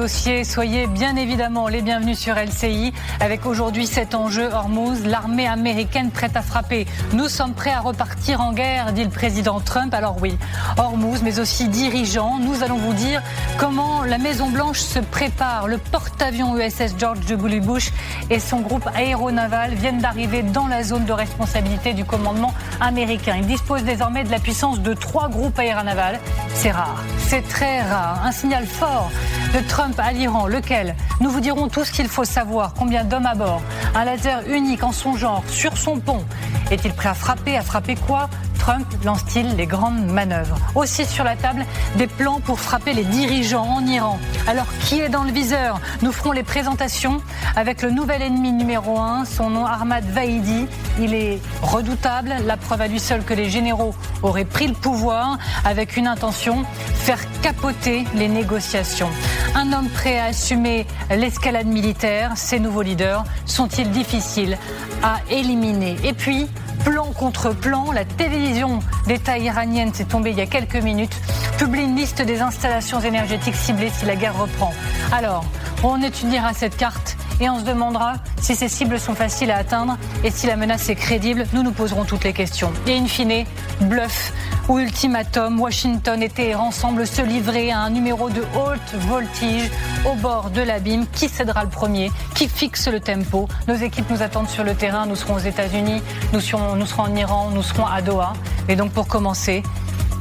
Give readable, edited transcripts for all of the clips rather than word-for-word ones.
dossier. Soyez bien évidemment les bienvenus sur LCI. Avec aujourd'hui cet enjeu Hormuz, l'armée américaine prête à frapper. Nous sommes prêts à repartir en guerre, dit le président Trump. Alors oui, Hormuz, mais aussi dirigeants. Nous allons vous dire comment la Maison-Blanche se prépare. Le porte-avions USS George W. Bush et son groupe aéronaval viennent d'arriver dans la zone de responsabilité du commandement américain. Ils disposent désormais de la puissance de 3 groupes aéronavals. C'est rare, c'est très rare. Un signal fort de Trump à l'Iran, lequel nous vous dirons tout ce qu'il faut savoir. Combien d'hommes à bord, un laser unique en son genre sur son pont. Est-il prêt à frapper quoi? Trump lance-t-il les grandes manœuvres? Aussi sur la table, des plans pour frapper les dirigeants en Iran. Alors qui est dans le viseur? Nous ferons les présentations avec le nouvel ennemi numéro 1, son nom Ahmad Vahidi. Il est redoutable, la preuve à lui seul que les généraux auraient pris le pouvoir avec une intention, faire capoter les négociations. Un homme prêt à assumer l'escalade militaire, ces nouveaux leaders sont-ils difficiles à éliminer? Et puis, plan contre plan, la télévision d'État iranienne s'est tombée il y a quelques minutes, publie une liste des installations énergétiques ciblées si la guerre reprend. Alors, on étudiera cette carte et on se demandera si ces cibles sont faciles à atteindre et si la menace est crédible. Nous nous poserons toutes les questions. Et in fine, bluff ou ultimatum, Washington et Téhéran semblent se livrer à un numéro de haute voltige au bord de l'abîme. Qui cédera le premier? Qui fixe le tempo? Nos équipes nous attendent sur le terrain. Nous serons aux États-Unis, nous serons en Iran, nous serons à Doha. Et donc pour commencer,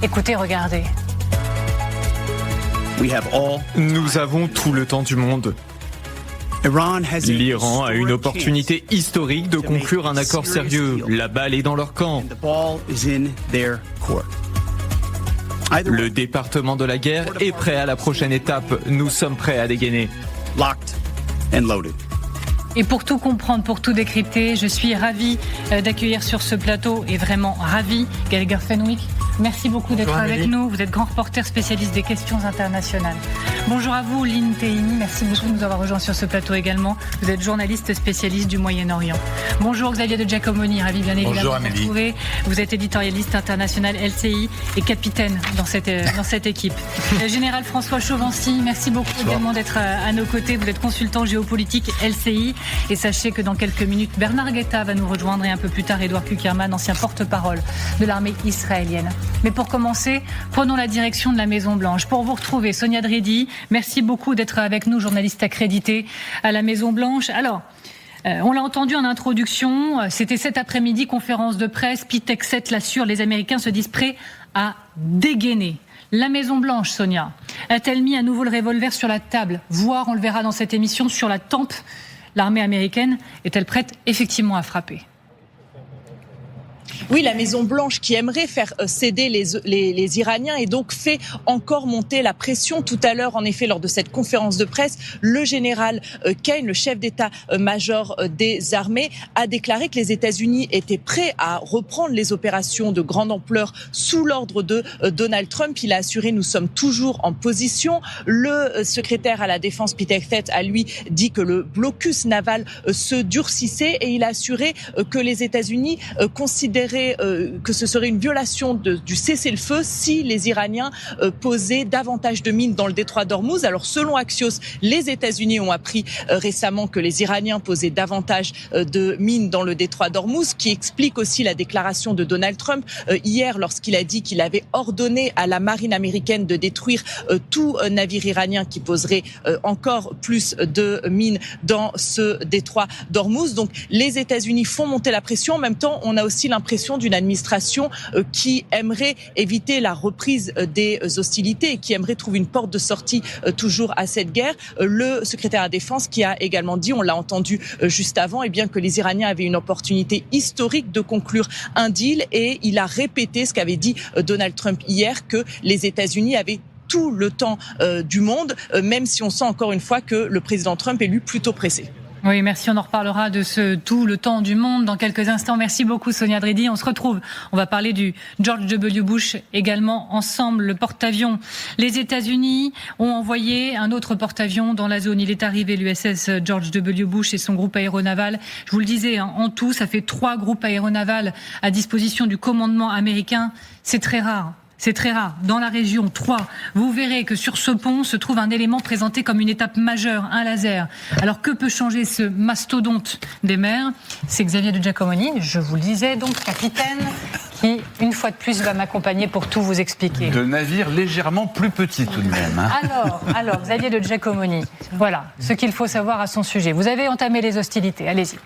écoutez, regardez. Nous avons tout le temps du monde. L'Iran a une opportunité historique de conclure un accord sérieux. La balle est dans leur camp. Le département de la guerre est prêt à la prochaine étape. Nous sommes prêts à dégainer. Et pour tout comprendre, pour tout décrypter, je suis ravie d'accueillir sur ce plateau, et vraiment ravie, Gallagher Fenwick. Merci beaucoup d'être avec nous. Vous êtes grand reporter spécialiste des questions internationales. Bonjour à vous, Lynn Tehini. Merci beaucoup de nous avoir rejoints sur ce plateau également. Vous êtes journaliste spécialiste du Moyen-Orient. Bonjour Xavier de Giacomoni, ravi bien évidemment de vous retrouver. Vous êtes éditorialiste international LCI et capitaine dans cette équipe. Général François Chauvency, merci beaucoup également d'être à nos côtés. Vous êtes consultant géopolitique LCI et sachez que dans quelques minutes, Bernard Guetta va nous rejoindre et un peu plus tard, Edouard Kuckerman, ancien porte-parole de l'armée israélienne. Mais pour commencer, prenons la direction de la Maison-Blanche. Pour vous retrouver, Sonia Dridi, merci beaucoup d'être avec nous, journaliste accréditée à la Maison-Blanche. Alors, on l'a entendu en introduction, c'était cet après-midi, conférence de presse, Pete Hegseth l'assure, les Américains se disent prêts à dégainer. La Maison-Blanche, Sonia, a-t-elle mis à nouveau le revolver sur la table, voire, on le verra dans cette émission, sur la tempe? L'armée américaine est-elle prête effectivement à frapper? Oui, la Maison-Blanche qui aimerait faire céder les Iraniens et donc fait encore monter la pression. Tout à l'heure, en effet, lors de cette conférence de presse, le général Kane, le chef d'état-major des armées, a déclaré que les États-Unis étaient prêts à reprendre les opérations de grande ampleur sous l'ordre de Donald Trump. Il a assuré « Nous sommes toujours en position ». Le secrétaire à la défense, Pete Hegseth, a lui dit que le blocus naval se durcissait et il a assuré que les États-Unis considéraient que ce serait une violation du cessez-le-feu si les Iraniens posaient davantage de mines dans le détroit d'Ormuz. Alors selon Axios, les États-Unis ont appris récemment que les Iraniens posaient davantage de mines dans le détroit d'Ormuz, ce qui explique aussi la déclaration de Donald Trump hier lorsqu'il a dit qu'il avait ordonné à la marine américaine de détruire tout navire iranien qui poserait encore plus de mines dans ce détroit d'Ormuz. Donc les États-Unis font monter la pression. En même temps, on a aussi l'impression d'une administration qui aimerait éviter la reprise des hostilités et qui aimerait trouver une porte de sortie toujours à cette guerre. Le secrétaire à la Défense qui a également dit, on l'a entendu juste avant, que les Iraniens avaient une opportunité historique de conclure un deal et il a répété ce qu'avait dit Donald Trump hier, que les États-Unis avaient tout le temps du monde, même si on sent encore une fois que le président Trump est lui plutôt pressé. Oui, merci. On en reparlera de ce tout le temps du monde dans quelques instants. Merci beaucoup, Sonia Dridi. On se retrouve. On va parler du George W. Bush également ensemble, le porte-avions. Les États-Unis ont envoyé un autre porte-avions dans la zone. Il est arrivé, l'USS George W. Bush et son groupe aéronaval. Je vous le disais, en tout, ça fait 3 groupes aéronavals à disposition du commandement américain. C'est très rare. c'est très rare. Dans la région 3, vous verrez que sur ce pont se trouve un élément présenté comme une étape majeure, un laser. Alors que peut changer ce mastodonte des mers? C'est Xavier de Giacomoni, je vous le disais donc, capitaine, qui, une fois de plus, va m'accompagner pour tout vous expliquer. De navire légèrement plus petit tout de même. Alors, Xavier de Giacomoni, voilà ce qu'il faut savoir à son sujet. Vous avez entamé les hostilités, allez-y.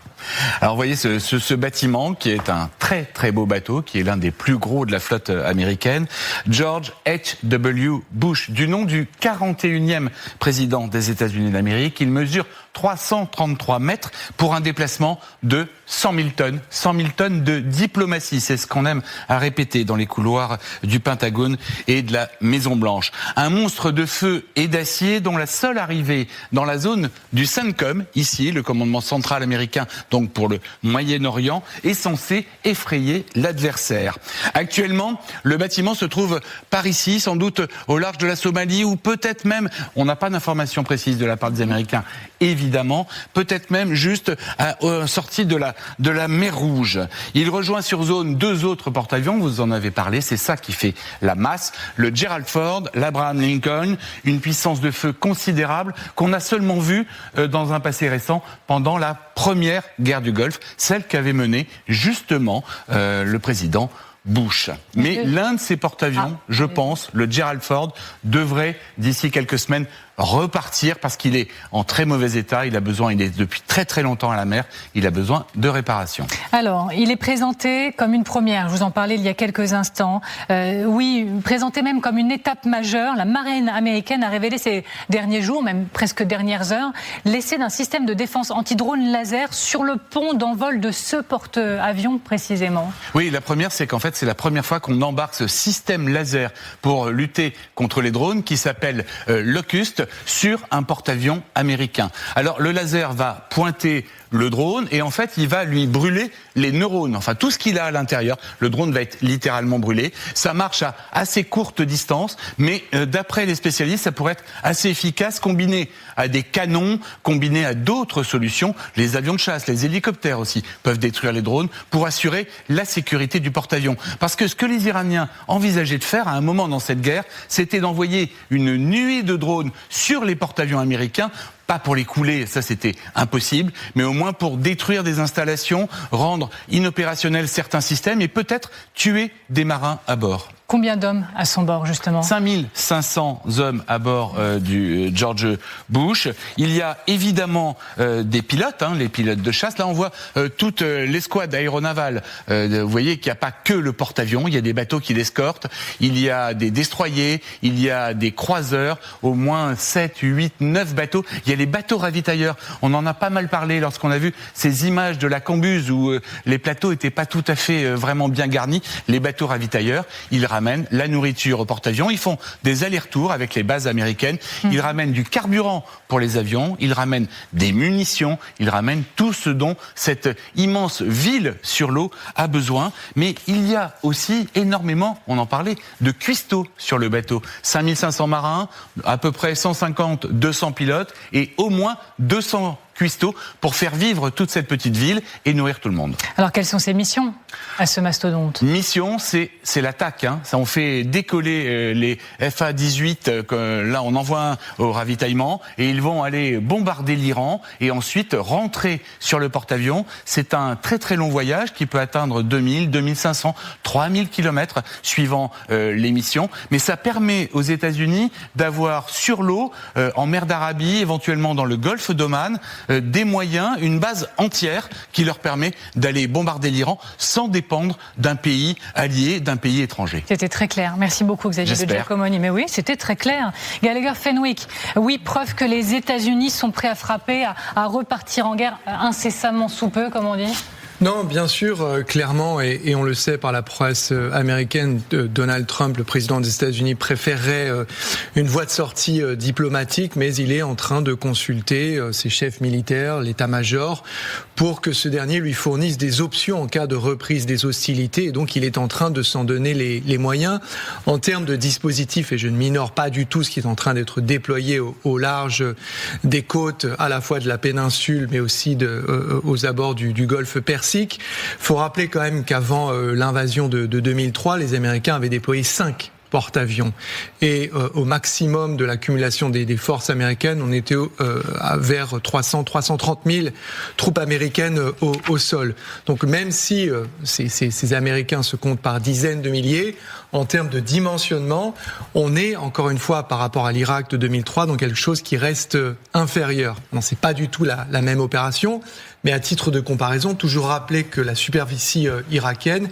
Alors vous voyez ce bâtiment qui est un très très beau bateau, qui est l'un des plus gros de la flotte américaine, George H.W. Bush, du nom du 41e président des États-Unis d'Amérique. Il mesure 333 mètres pour un déplacement de 100 000 tonnes. 100 000 tonnes de diplomatie, c'est ce qu'on aime à répéter dans les couloirs du Pentagone et de la Maison-Blanche. Un monstre de feu et d'acier dont la seule arrivée dans la zone du CENTCOM, ici, le commandement central américain, donc pour le Moyen-Orient, est censé effrayer l'adversaire. Actuellement, le bâtiment se trouve par ici, sans doute au large de la Somalie, ou peut-être même, on n'a pas d'informations précises de la part des Américains, évidemment, peut-être même juste à sortie de la mer Rouge. Il rejoint sur zone 2 autres porte-avions, vous en avez parlé, c'est ça qui fait la masse, le Gerald Ford, l'Abraham Lincoln, une puissance de feu considérable qu'on a seulement vue dans un passé récent pendant la première guerre du Golfe, celle qu'avait menée justement le président Bush. Mais l'un de ces porte-avions, je pense, le Gerald Ford, devrait d'ici quelques semaines repartir parce qu'il est en très mauvais état, il est depuis très très longtemps à la mer, il a besoin de réparation. Alors, il est présenté comme une première, je vous en parlais il y a quelques instants, présenté même comme une étape majeure. La marine américaine a révélé ces derniers jours, même presque dernières heures, l'essai d'un système de défense anti-drone laser sur le pont d'envol de ce porte-avions précisément. Oui, la première, c'est qu'en fait, c'est la première fois qu'on embarque ce système laser pour lutter contre les drones qui s'appelle Locust sur un porte-avions américain. Alors le laser va pointer le drone et en fait il va lui brûler les neurones, enfin tout ce qu'il a à l'intérieur. Le drone va être littéralement brûlé. Ça marche à assez courte distance, mais d'après les spécialistes, ça pourrait être assez efficace combiné à des canons, combiné à d'autres solutions. Les avions de chasse, les hélicoptères aussi peuvent détruire les drones pour assurer la sécurité du porte-avions. Parce que ce que les Iraniens envisageaient de faire à un moment dans cette guerre, c'était d'envoyer une nuée de drones sur les porte-avions américains, pas pour les couler, ça c'était impossible, mais au moins pour détruire des installations, rendre inopérationnels certains systèmes et peut-être tuer des marins à bord. Combien d'hommes à son bord, justement ? 5500 hommes à bord du George Bush. Il y a évidemment des pilotes, les pilotes de chasse. Là, on voit toute l'escouade aéronavale. Vous voyez qu'il n'y a pas que le porte-avions, il y a des bateaux qui l'escortent. Il y a des destroyers, il y a des croiseurs, au moins 7, 8, 9 bateaux. Il y a les bateaux ravitailleurs. On en a pas mal parlé lorsqu'on a vu ces images de la Cambuse où les plateaux n'étaient pas tout à fait vraiment bien garnis. Les bateaux ravitailleurs, ils ramènent la nourriture au porte-avions, ils font des allers-retours avec les bases américaines, ils ramènent du carburant pour les avions, ils ramènent des munitions, ils ramènent tout ce dont cette immense ville sur l'eau a besoin. Mais il y a aussi énormément, on en parlait, de cuistots sur le bateau. 5500 marins, à peu près 150-200 pilotes et au moins 200 cuistots pour faire vivre toute cette petite ville et nourrir tout le monde. Alors quelles sont ses missions à ce mastodonte ? Mission, c'est l'attaque. Ça, on fait décoller les FA-18, là on envoie un au ravitaillement et ils vont aller bombarder l'Iran et ensuite rentrer sur le porte-avions. C'est un très très long voyage qui peut atteindre 2000, 2500, 3000 km suivant les missions. Mais ça permet aux États-Unis d'avoir sur l'eau, en mer d'Arabie, éventuellement dans le golfe d'Oman, des moyens, une base entière qui leur permet d'aller bombarder l'Iran sans dépendre d'un pays allié, d'un pays étranger. C'était très clair. Merci beaucoup Xavier de Giacomoni. Mais oui, c'était très clair. Gallagher Fenwick, oui, preuve que les États-Unis sont prêts à frapper, à repartir en guerre incessamment sous peu, comme on dit. Non, bien sûr, clairement, et on le sait par la presse américaine, Donald Trump, le président des États-Unis, préférerait une voie de sortie diplomatique, mais il est en train de consulter ses chefs militaires, l'état-major, pour que ce dernier lui fournisse des options en cas de reprise des hostilités. Et donc, il est en train de s'en donner les moyens. En termes de dispositifs, et je ne minore pas du tout ce qui est en train d'être déployé au large des côtes, à la fois de la péninsule, mais aussi aux abords du golfe Persique. Faut rappeler quand même qu'avant l'invasion de 2003, les Américains avaient déployé 5 porte-avions. Et au maximum de l'accumulation des forces américaines, on était vers 330 000 troupes américaines au sol. Donc même si ces Américains se comptent par dizaines de milliers, en termes de dimensionnement, on est, encore une fois, par rapport à l'Irak de 2003, dans quelque chose qui reste inférieur. Non, c'est pas du tout la même opération, mais à titre de comparaison, toujours rappeler que la superficie irakienne,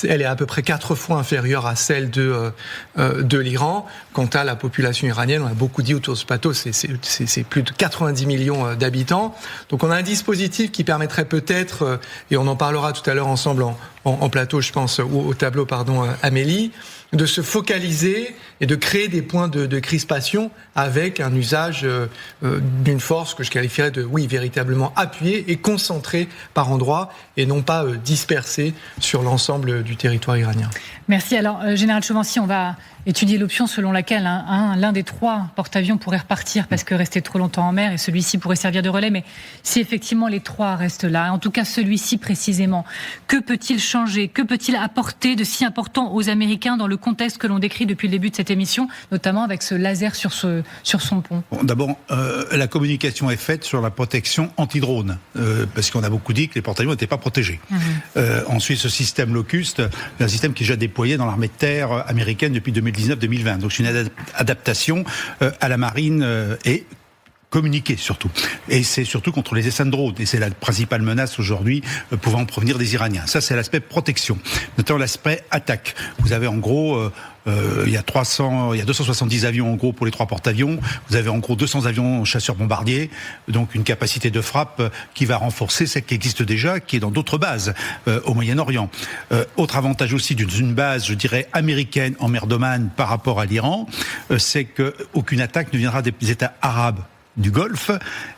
elle est à peu près 4 fois inférieure à celle de l'Iran. Quant à la population iranienne, on a beaucoup dit autour de ce plateau, c'est plus de 90 millions d'habitants. Donc on a un dispositif qui permettrait peut-être, et on en parlera tout à l'heure ensemble en plateau, je pense, ou au tableau, Amélie, de se focaliser et de créer des points de crispation avec un usage d'une force que je qualifierais de, véritablement appuyée et concentrée par endroits et non pas dispersée sur l'ensemble du territoire iranien. Merci. Alors, Général Chauvency, on va étudier l'option selon laquelle l'un des 3 porte-avions pourrait repartir parce que rester trop longtemps en mer et celui-ci pourrait servir de relais. Mais si effectivement les 3 restent là, en tout cas celui-ci précisément, que peut-il changer ? Que peut-il apporter de si important aux Américains dans le contexte que l'on décrit depuis le début de cette émission, notamment avec ce laser sur son pont ? Bon, d'abord, la communication est faite sur la protection anti-drone, parce qu'on a beaucoup dit que les porte-avions n'étaient pas protégés. Ensuite, ce système Locust, un système qui est déjà déployé dans l'armée de terre américaine depuis 2019-2020. Donc c'est une adaptation à la marine et communiquer surtout. Et c'est surtout contre les essais de drone. Et c'est la principale menace aujourd'hui pouvant provenir des Iraniens. Ça, c'est l'aspect protection. Notamment l'aspect attaque. Vous avez en gros... il y a 270 avions en gros pour les 3 porte-avions. Vous avez en gros 200 avions chasseurs-bombardiers, donc une capacité de frappe qui va renforcer celle qui existe déjà, qui est dans d'autres bases au Moyen-Orient. Autre avantage aussi d'une base, je dirais, américaine en mer d'Oman par rapport à l'Iran, c'est qu'aucune attaque ne viendra des États arabes du Golfe,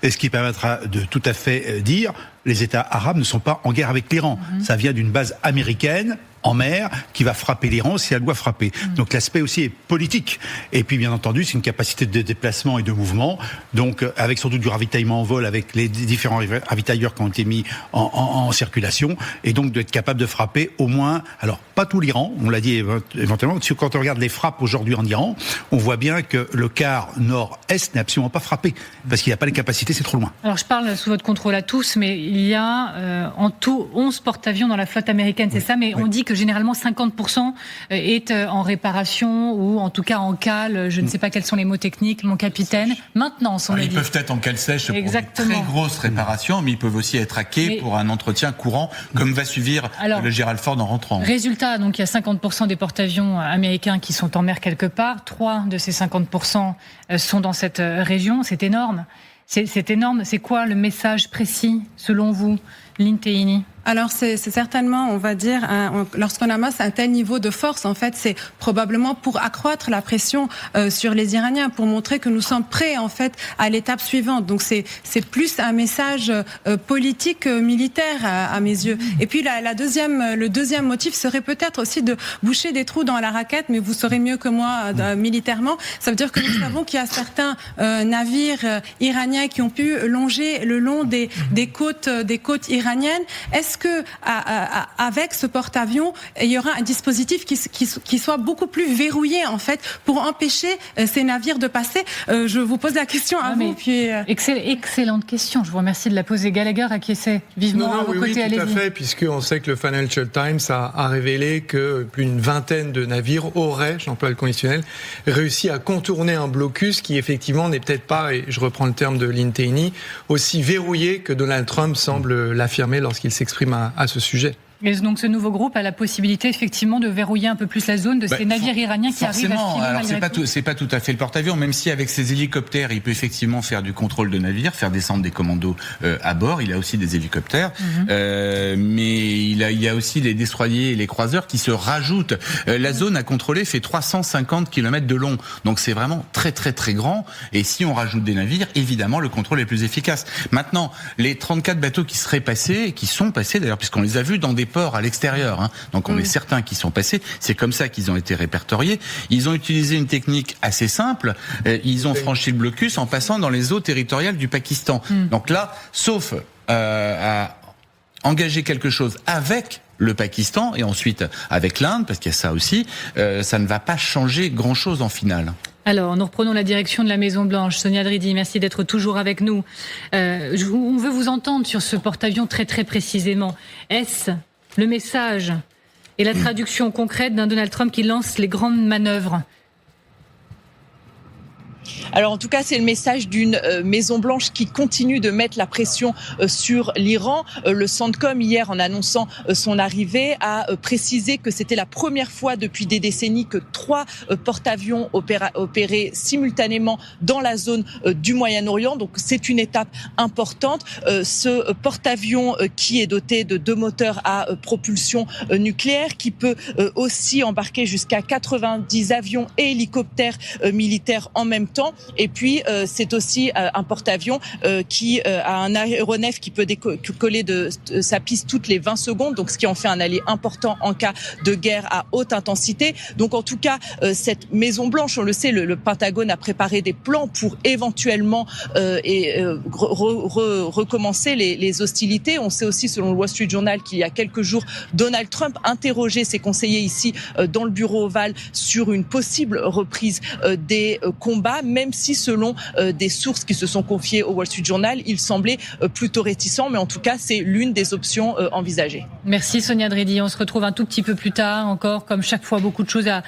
et ce qui permettra de tout à fait dire les États arabes ne sont pas en guerre avec l'Iran. Ça vient d'une base américaine en mer qui va frapper l'Iran si elle doit frapper. Donc l'aspect aussi est politique. Et puis bien entendu, c'est une capacité de déplacement et de mouvement. Donc avec surtout du ravitaillement en vol avec les différents ravitailleurs qui ont été mis en circulation. Et donc d'être capable de frapper au moins, alors pas tout l'Iran, on l'a dit éventuellement, quand on regarde les frappes aujourd'hui en Iran, on voit bien que le quart nord-est n'est absolument pas frappé. Parce qu'il n'y a pas les capacités, c'est trop loin. Alors je parle sous votre contrôle à tous, mais il y a en tout 11 porte-avions dans la flotte américaine, c'est ça, mais on dit que généralement 50% est en réparation ou en tout cas en cale, je ne sais pas quels sont les mots techniques, mon capitaine. Maintenant, ils peuvent être en cale sèche pour une très grosse réparation, mais ils peuvent aussi être hackés pour un entretien courant, comme va suivre le Gerald Ford en rentrant. Résultat, donc il y a 50% des porte-avions américains qui sont en mer quelque part. 3 de ces 50% sont dans cette région. C'est énorme. C'est énorme. C'est quoi le message précis, selon vous, Lynn Teini ? Alors c'est certainement, on va dire, lorsqu'on amasse un tel niveau de force, en fait, c'est probablement pour accroître la pression sur les Iraniens, pour montrer que nous sommes prêts, en fait, à l'étape suivante. Donc c'est plus un message politique militaire à mes yeux. Et puis le deuxième motif serait peut-être aussi de boucher des trous dans la raquette, mais vous saurez mieux que moi militairement. Ça veut dire que nous savons qu'il y a certains navires iraniens qui ont pu longer le long des côtes iraniennes. Est-ce que avec ce porte-avions, il y aura un dispositif qui soit beaucoup plus verrouillé en fait pour empêcher ces navires de passer? Je vous pose la question à vous. Puis excellente question. Je vous remercie de la poser. Gallagher acquiesçait vivement à vos côtés. Oui, tout à fait, puisqu'on sait que le Financial Times a révélé que plus d'une vingtaine de navires auraient, j'emploie le conditionnel, réussi à contourner un blocus qui effectivement n'est peut-être pas, et je reprends le terme de Lynn Teini, aussi verrouillé que Donald Trump semble l'affirmer lorsqu'il s'exprime à ce sujet. Et donc ce nouveau groupe a la possibilité effectivement de verrouiller un peu plus la zone de ces navires iraniens qui arrivent à filer. Alors c'est pas tout à fait le porte-avions, même si avec ses hélicoptères, il peut effectivement faire du contrôle de navires, faire descendre des commandos à bord. Il a aussi des hélicoptères, mais il y a aussi les destroyers et les croiseurs qui se rajoutent. La zone à contrôler fait 350 km de long, donc c'est vraiment très très très grand. Et si on rajoute des navires, évidemment le contrôle est plus efficace. Maintenant, les 34 bateaux qui seraient passés, qui sont passés d'ailleurs, puisqu'on les a vus dans des ports à l'extérieur, donc on est certain qu'ils sont passés, c'est comme ça qu'ils ont été répertoriés. Ils ont utilisé une technique assez simple, ils ont franchi le blocus en passant dans les eaux territoriales du Pakistan. Donc là, sauf engager quelque chose avec le Pakistan et ensuite avec l'Inde, parce qu'il y a ça aussi, ça ne va pas changer grand-chose en finale. Alors, nous reprenons la direction de la Maison-Blanche. Sonia Dridi, merci d'être toujours avec nous. On veut vous entendre sur ce porte-avions très très précisément. Est-ce le message et la traduction concrète d'un Donald Trump qui lance les grandes manœuvres ? Alors en tout cas, c'est le message d'une Maison-Blanche qui continue de mettre la pression sur l'Iran. Le CENTCOM, hier, en annonçant son arrivée, a précisé que c'était la première fois depuis des décennies que 3 porte-avions opéraient simultanément dans la zone du Moyen-Orient. Donc c'est une étape importante. Ce porte-avions qui est doté de 2 moteurs à propulsion nucléaire, qui peut aussi embarquer jusqu'à 90 avions et hélicoptères militaires en même temps. Et puis c'est aussi un porte-avions qui a un aéronef qui peut décoller de sa piste toutes les 20 secondes, donc ce qui en fait un allié important en cas de guerre à haute intensité. Donc en tout cas, cette Maison-Blanche, on le sait, le Pentagone a préparé des plans pour éventuellement recommencer les hostilités. On sait aussi, selon le Wall Street Journal, qu'il y a quelques jours, Donald Trump interrogeait ses conseillers ici dans le bureau ovale sur une possible reprise des combats, même si selon des sources qui se sont confiées au Wall Street Journal, il semblait plutôt réticent, mais en tout cas, c'est l'une des options envisagées. Merci Sonia Dridi. On se retrouve un tout petit peu plus tard, encore, comme chaque fois, beaucoup de choses à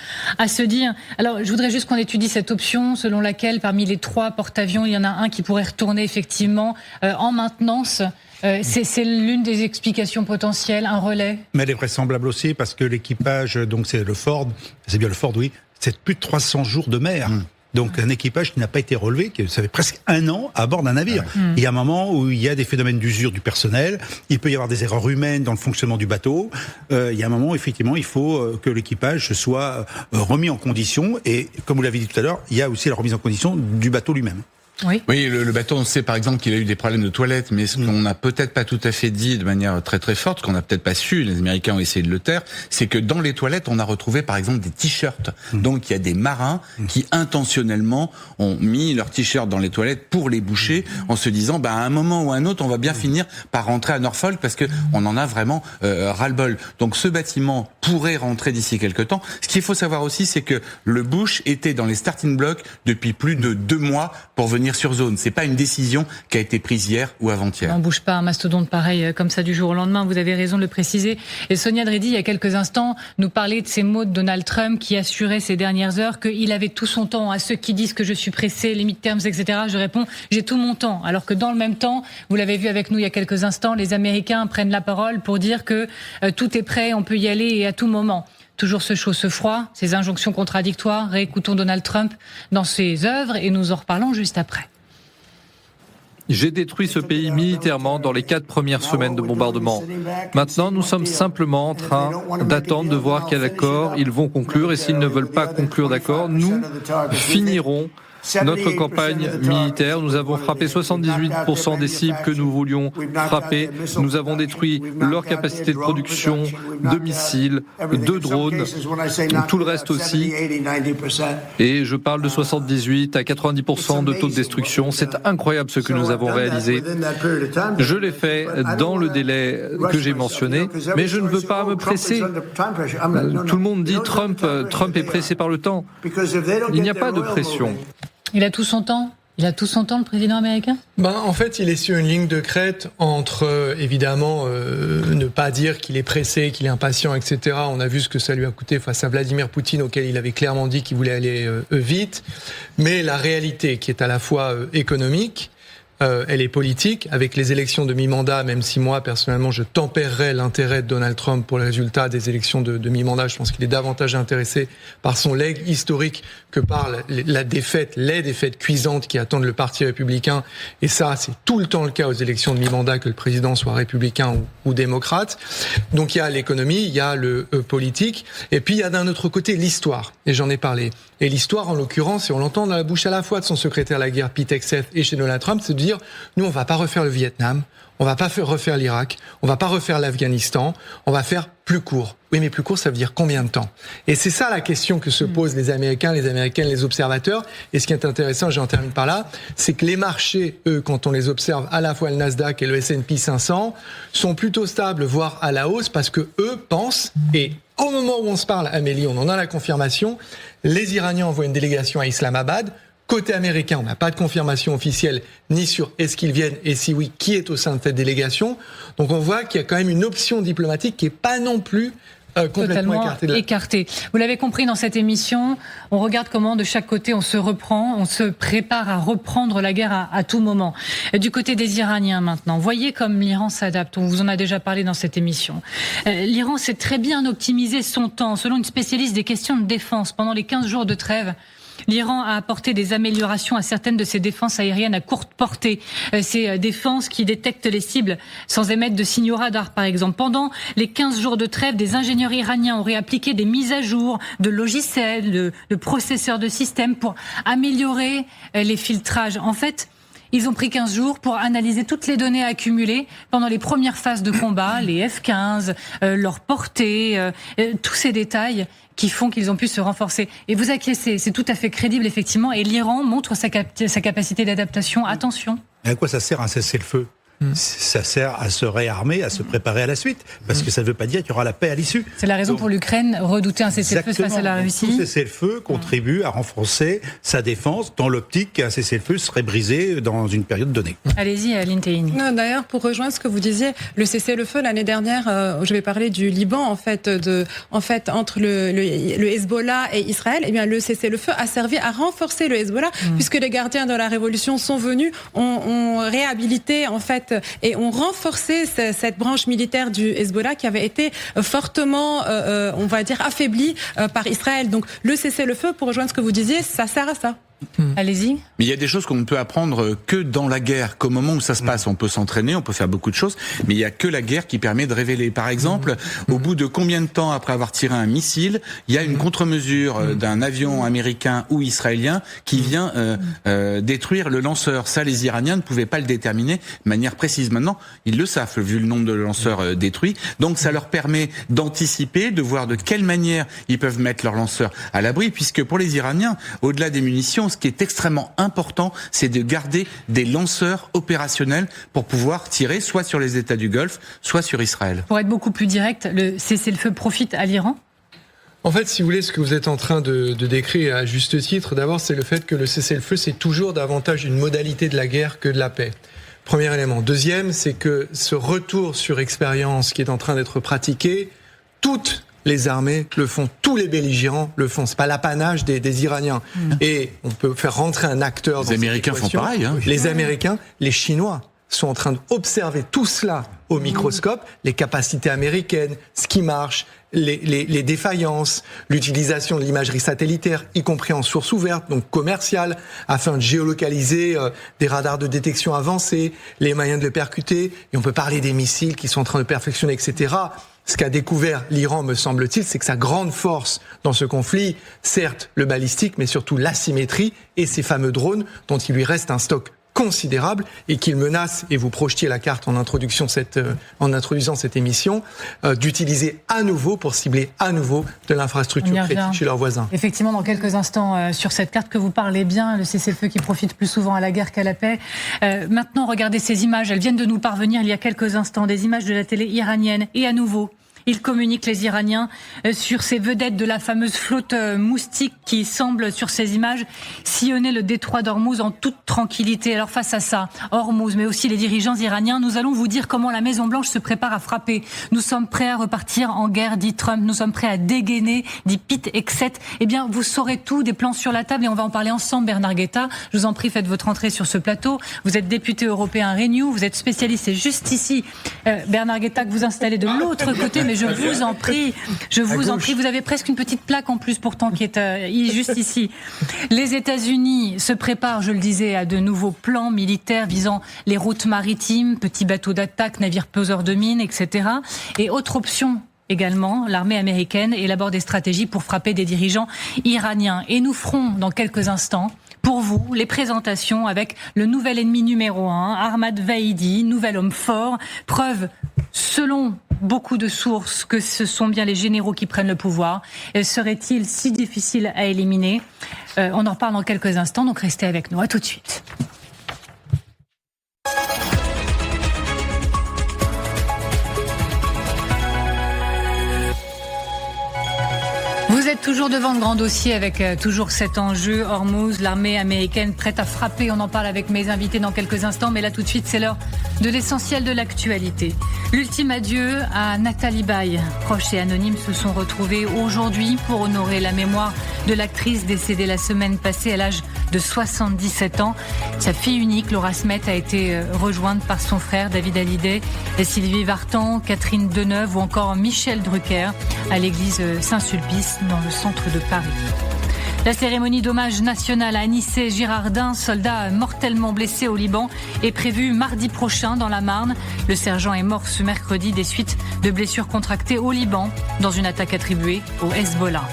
se dire. Alors, je voudrais juste qu'on étudie cette option selon laquelle, parmi les 3 porte-avions, il y en a un qui pourrait retourner effectivement en maintenance. C'est l'une des explications potentielles, un relais. Mais elle est vraisemblable aussi parce que l'équipage, donc c'est bien le Ford, oui, c'est plus de 300 jours de mer. Donc un équipage qui n'a pas été relevé, ça fait presque 1 an à bord d'un navire. Il y a un moment où il y a des phénomènes d'usure du personnel, il peut y avoir des erreurs humaines dans le fonctionnement du bateau. Il y a un moment, effectivement, il faut que l'équipage soit remis en condition. Et comme vous l'avez dit tout à l'heure, il y a aussi la remise en condition du bateau lui-même. Oui, le bateau, on sait par exemple qu'il a eu des problèmes de toilettes, mais ce qu'on n'a peut-être pas tout à fait dit de manière très très forte, ce qu'on n'a peut-être pas su, les Américains ont essayé de le taire, c'est que dans les toilettes, on a retrouvé par exemple des t-shirts. Donc il y a des marins qui intentionnellement ont mis leurs t-shirts dans les toilettes pour les boucher, en se disant, à un moment ou à un autre, on va bien finir par rentrer à Norfolk parce que on en a vraiment ras-le-bol. Donc ce bâtiment pourrait rentrer d'ici quelques temps. Ce qu'il faut savoir aussi, c'est que le Bush était dans les starting blocks depuis plus de 2 mois pour venir sur zone. C'est pas une décision qui a été prise hier ou avant-hier. On bouge pas un mastodonte pareil comme ça du jour au lendemain. Vous avez raison de le préciser. Et Sonia Dridi, il y a quelques instants, nous parlait de ces mots de Donald Trump qui assurait ces dernières heures qu'il avait tout son temps. À ceux qui disent que je suis pressé, les midterms, etc., je réponds, j'ai tout mon temps. Alors que dans le même temps, vous l'avez vu avec nous il y a quelques instants, les Américains prennent la parole pour dire que tout est prêt, on peut y aller et à tout moment. Toujours ce chaud, ce froid, ces injonctions contradictoires. Réécoutons Donald Trump dans ses œuvres et nous en reparlons juste après. J'ai détruit ce pays militairement dans les 4 premières semaines de bombardement. Maintenant, nous sommes simplement en train d'attendre de voir quel accord ils vont conclure. Et s'ils ne veulent pas conclure d'accord, nous finirons notre campagne militaire. Nous avons frappé 78% des cibles que nous voulions frapper. Nous avons détruit leur capacité de production de missiles, de drones, tout le reste aussi. Et je parle de 78 à 90% de taux de destruction. C'est incroyable ce que nous avons réalisé. Je l'ai fait dans le délai que j'ai mentionné, mais je ne veux pas me presser. Tout le monde dit Trump est pressé par le temps. Il n'y a pas de pression. Il a tout son temps ? Il a tout son temps, le président américain ? En fait, il est sur une ligne de crête entre, évidemment, ne pas dire qu'il est pressé, qu'il est impatient, etc. On a vu ce que ça lui a coûté face à Vladimir Poutine, auquel il avait clairement dit qu'il voulait aller vite. Mais la réalité, qui est à la fois économique, elle est politique. Avec les élections de mi-mandat, même si moi, personnellement, je tempérerais l'intérêt de Donald Trump pour le résultat des élections de mi-mandat, je pense qu'il est davantage intéressé par son legs historique que par les défaites cuisantes qui attendent le Parti républicain. Et ça, c'est tout le temps le cas aux élections de mi-mandat, que le président soit républicain ou démocrate. Donc il y a l'économie, il y a le politique, et puis il y a d'un autre côté l'histoire. Et j'en ai parlé. Et l'histoire, en l'occurrence, et on l'entend dans la bouche à la fois de son secrétaire à la guerre, Pete Hegseth, et chez Donald Trump, c'est de dire, nous, on va pas refaire le Vietnam, on va pas refaire l'Irak, on va pas refaire l'Afghanistan, on va faire plus court. Oui, mais plus court, ça veut dire combien de temps? Et c'est ça la question que se posent les Américains, les Américaines, les observateurs. Et ce qui est intéressant, j'en termine par là, c'est que les marchés, eux, quand on les observe, à la fois le Nasdaq et le S&P 500, sont plutôt stables, voire à la hausse, parce que eux pensent, et au moment où on se parle, Amélie, on en a la confirmation, les Iraniens envoient une délégation à Islamabad. Côté américain, on n'a pas de confirmation officielle ni sur est-ce qu'ils viennent et si oui, qui est au sein de cette délégation. Donc on voit qu'il y a quand même une option diplomatique qui n'est pas non plus complètement écartée. Vous l'avez compris dans cette émission, on regarde comment de chaque côté on se reprend, on se prépare à reprendre la guerre à tout moment. Du côté des Iraniens maintenant, voyez comme l'Iran s'adapte, on vous en a déjà parlé dans cette émission. L'Iran sait très bien optimiser son temps. Selon une spécialiste des questions de défense, pendant les 15 jours de trêve, l'Iran a apporté des améliorations à certaines de ses défenses aériennes à courte portée. Ces défenses qui détectent les cibles sans émettre de signaux radar, par exemple. Pendant les 15 jours de trêve, des ingénieurs iraniens auraient appliqué des mises à jour de logiciels, de processeurs de systèmes pour améliorer les filtrages. En fait, ils ont pris 15 jours pour analyser toutes les données accumulées pendant les premières phases de combat, les F-15, leur portée, tous ces détails qui font qu'ils ont pu se renforcer. Et vous acquiescez, c'est tout à fait crédible, effectivement, et l'Iran montre sa capacité d'adaptation. Attention. Et à quoi ça sert un cessez-le-feu ? Ça sert à se réarmer, à se préparer à la suite, parce que ça ne veut pas dire qu'il y aura la paix à l'issue. C'est la raison pour l'Ukraine redouter un cessez-le-feu face à la Russie. Tout cessez-le-feu contribue à renforcer sa défense dans l'optique qu'un cessez-le-feu serait brisé dans une période donnée. Allez-y, Lynn Tehini. D'ailleurs, pour rejoindre ce que vous disiez, le cessez-le-feu l'année dernière, je vais parler du Liban entre le Hezbollah et Israël. Eh bien, le cessez-le-feu a servi à renforcer le Hezbollah, puisque les gardiens de la révolution sont venus, ont réhabilité et ont renforcé cette branche militaire du Hezbollah qui avait été fortement, on va dire, affaiblie par Israël. Donc le cessez-le-feu, pour rejoindre ce que vous disiez, ça sert à ça. Allez-y. Mais il y a des choses qu'on ne peut apprendre que dans la guerre, qu'au moment où ça se passe. On peut s'entraîner, on peut faire beaucoup de choses, mais il y a que la guerre qui permet de révéler. Par exemple, au bout de combien de temps après avoir tiré un missile, il y a une contre-mesure d'un avion américain ou israélien qui vient détruire le lanceur. Ça, les Iraniens ne pouvaient pas le déterminer de manière précise. Maintenant, ils le savent, vu le nombre de lanceurs détruits. Donc, ça leur permet d'anticiper, de voir de quelle manière ils peuvent mettre leurs lanceurs à l'abri, puisque pour les Iraniens, au-delà des munitions, ce qui est extrêmement important, c'est de garder des lanceurs opérationnels pour pouvoir tirer soit sur les États du Golfe, soit sur Israël. Pour être beaucoup plus direct, le cessez-le-feu profite à l'Iran ? En fait, si vous voulez, ce que vous êtes en train de décrire à juste titre, d'abord, c'est le fait que le cessez-le-feu, c'est toujours davantage une modalité de la guerre que de la paix. Premier élément. Deuxième, c'est que ce retour sur expérience qui est en train d'être pratiqué, toutes les armées le font, tous les belligérants le font. C'est pas l'apanage des Iraniens. Et on peut faire rentrer un acteur. Les Américains font pareil. Hein. Les Américains, les Chinois sont en train d'observer tout cela au microscope, les capacités américaines, ce qui marche, les défaillances, l'utilisation de l'imagerie satellitaire, y compris en source ouverte, donc commerciale, afin de géolocaliser des radars de détection avancés, les moyens de le percuter. Et on peut parler des missiles qui sont en train de perfectionner, etc. Ce qu'a découvert l'Iran, me semble-t-il, c'est que sa grande force dans ce conflit, certes le balistique, mais surtout l'asymétrie et ces fameux drones dont il lui reste un stock considérable et qu'il menace, et vous projetiez la carte en introduisant cette émission, d'utiliser à nouveau pour cibler à nouveau de l'infrastructure critique chez leurs voisins. Effectivement, dans quelques instants, sur cette carte que vous parlez bien, le cessez-le-feu qui profite plus souvent à la guerre qu'à la paix. Maintenant, regardez ces images, elles viennent de nous parvenir il y a quelques instants, des images de la télé iranienne, et à nouveau, ils communiquent, les Iraniens, sur ces vedettes de la fameuse flotte moustique qui semble, sur ces images, sillonner le détroit d'Ormuz en toute tranquillité. Alors face à ça, Ormuz, mais aussi les dirigeants iraniens, nous allons vous dire comment la Maison-Blanche se prépare à frapper. Nous sommes prêts à repartir en guerre, dit Trump. Nous sommes prêts à dégainer, dit Pete Hegseth. Eh bien, vous saurez tout, des plans sur la table, et on va en parler ensemble, Bernard Guetta. Je vous en prie, faites votre entrée sur ce plateau. Vous êtes député européen Renew, vous êtes spécialiste, c'est juste ici, Bernard Guetta, que vous installez de l'autre côté, mais je vous en prie, vous avez presque une petite plaque en plus pourtant qui est juste ici. Les États-Unis se préparent, je le disais, à de nouveaux plans militaires visant les routes maritimes, petits bateaux d'attaque, navires peseurs de mines, etc. Et autre option également, l'armée américaine élabore des stratégies pour frapper des dirigeants iraniens. Et nous ferons dans quelques instants, pour vous, les présentations avec le nouvel ennemi numéro 1, Ahmad Vahidi, nouvel homme fort, preuve, selon beaucoup de sources que ce sont bien les généraux qui prennent le pouvoir. Serait-il si difficile à éliminer ? On en reparle dans quelques instants, donc restez avec nous. À tout de suite. Vous êtes toujours devant le grand dossier avec toujours cet enjeu, Hormuz, l'armée américaine prête à frapper. On en parle avec mes invités dans quelques instants, mais là tout de suite c'est l'heure de l'essentiel de l'actualité. L'ultime adieu à Nathalie Baye. Proches et anonymes se sont retrouvés aujourd'hui pour honorer la mémoire de l'actrice décédée la semaine passée à l'âge de 77 ans. Sa fille unique, Laura Smet, a été rejointe par son frère David Hallyday, et Sylvie Vartan, Catherine Deneuve ou encore Michel Drucker à l'église Saint-Sulpice dans le centre de Paris. La cérémonie d'hommage national à Anissé Girardin, soldat mortellement blessé au Liban, est prévue mardi prochain dans la Marne. Le sergent est mort ce mercredi des suites de blessures contractées au Liban dans une attaque attribuée au Hezbollah.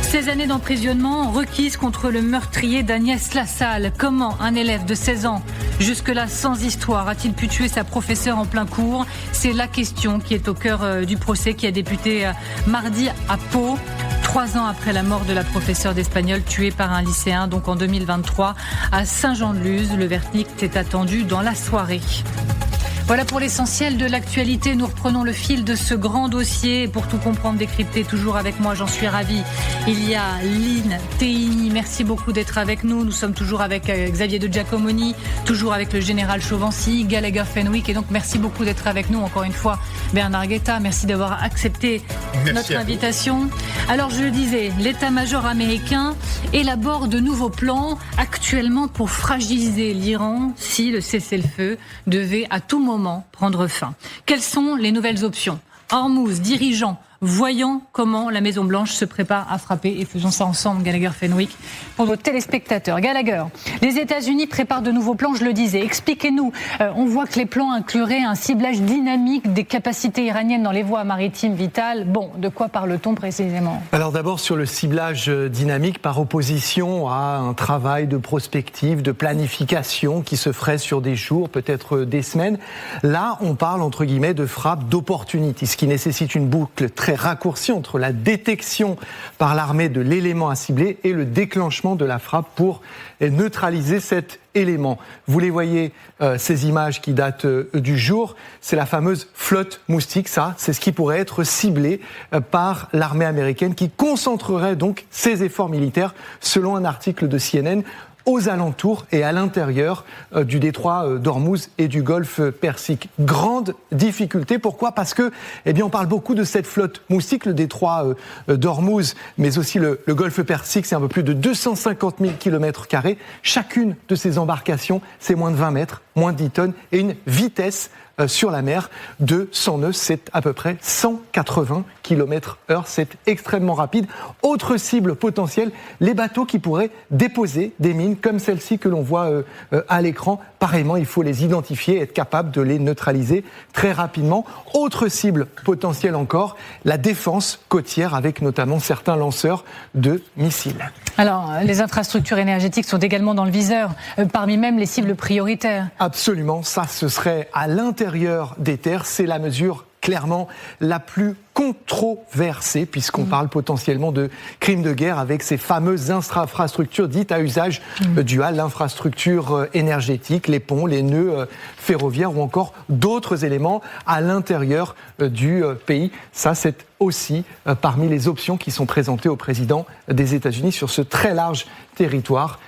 16 années d'emprisonnement requises contre le meurtrier d'Agnès Lassalle. Comment un élève de 16 ans, jusque-là sans histoire, a-t-il pu tuer sa professeure en plein cours ? C'est la question qui est au cœur du procès qui a débuté mardi à Pau. 3 ans après la mort de la professeure d'espagnol tuée par un lycéen, donc en 2023, à Saint-Jean-de-Luz. Le verdict est attendu dans la soirée. Voilà pour l'essentiel de l'actualité. Nous reprenons le fil de ce grand dossier. Pour tout comprendre, décrypter, toujours avec moi, j'en suis ravie. Il y a Lynn Teini. Merci beaucoup d'être avec nous. Nous sommes toujours avec Xavier de Giacomoni, toujours avec le général Chauvency, Gallagher Fenwick. Et donc, merci beaucoup d'être avec nous. Encore une fois, Bernard Guetta, merci d'avoir accepté notre invitation. Alors, je le disais, l'état-major américain élabore de nouveaux plans actuellement pour fragiliser l'Iran si le cessez-le-feu devait à tout moment prendre fin. Quelles sont les nouvelles options ? Hormuz, dirigeant, voyant comment la Maison-Blanche se prépare à frapper, et faisons ça ensemble, Gallagher Fenwick, pour nos téléspectateurs. Gallagher, les États-Unis préparent de nouveaux plans, je le disais. Expliquez-nous, on voit que les plans incluraient un ciblage dynamique des capacités iraniennes dans les voies maritimes vitales. Bon, de quoi parle-t-on précisément ? Alors d'abord sur le ciblage dynamique par opposition à un travail de prospective, de planification qui se ferait sur des jours, peut-être des semaines. Là, on parle entre guillemets de frappe d'opportunité, ce qui nécessite une boucle très raccourcie entre la détection par l'armée de l'élément à cibler et le déclenchement de la frappe pour neutraliser cet élément. Vous les voyez, ces images qui datent du jour, c'est la fameuse flotte moustique, ça, c'est ce qui pourrait être ciblé par l'armée américaine qui concentrerait donc ses efforts militaires, selon un article de CNN, aux alentours et à l'intérieur du détroit d'Ormuz et du golfe Persique. Grande difficulté. Pourquoi ? Parce que, on parle beaucoup de cette flotte moustique, le détroit d'Ormuz, mais aussi le golfe Persique, c'est un peu plus de 250 000 km². Chacune de ces embarcations, c'est moins de 20 mètres, moins de 10 tonnes et une vitesse sur la mer de 100 nœuds, c'est à peu près 180 km/h, c'est extrêmement rapide. Autre cible potentielle, les bateaux qui pourraient déposer des mines comme celle-ci que l'on voit à l'écran. Pareillement, il faut les identifier et être capable de les neutraliser très rapidement. Autre cible potentielle encore, la défense côtière avec notamment certains lanceurs de missiles. Alors, les infrastructures énergétiques sont également dans le viseur, parmi même les cibles prioritaires. Absolument, ça ce serait à l'intérieur des terres, c'est la mesure clairement la plus controversée puisqu'on parle potentiellement de crimes de guerre avec ces fameuses infrastructures dites à usage dual, l'infrastructure énergétique, les ponts, les nœuds ferroviaires ou encore d'autres éléments à l'intérieur du pays. Ça, c'est aussi parmi les options qui sont présentées au président des États-Unis sur ce très large territoire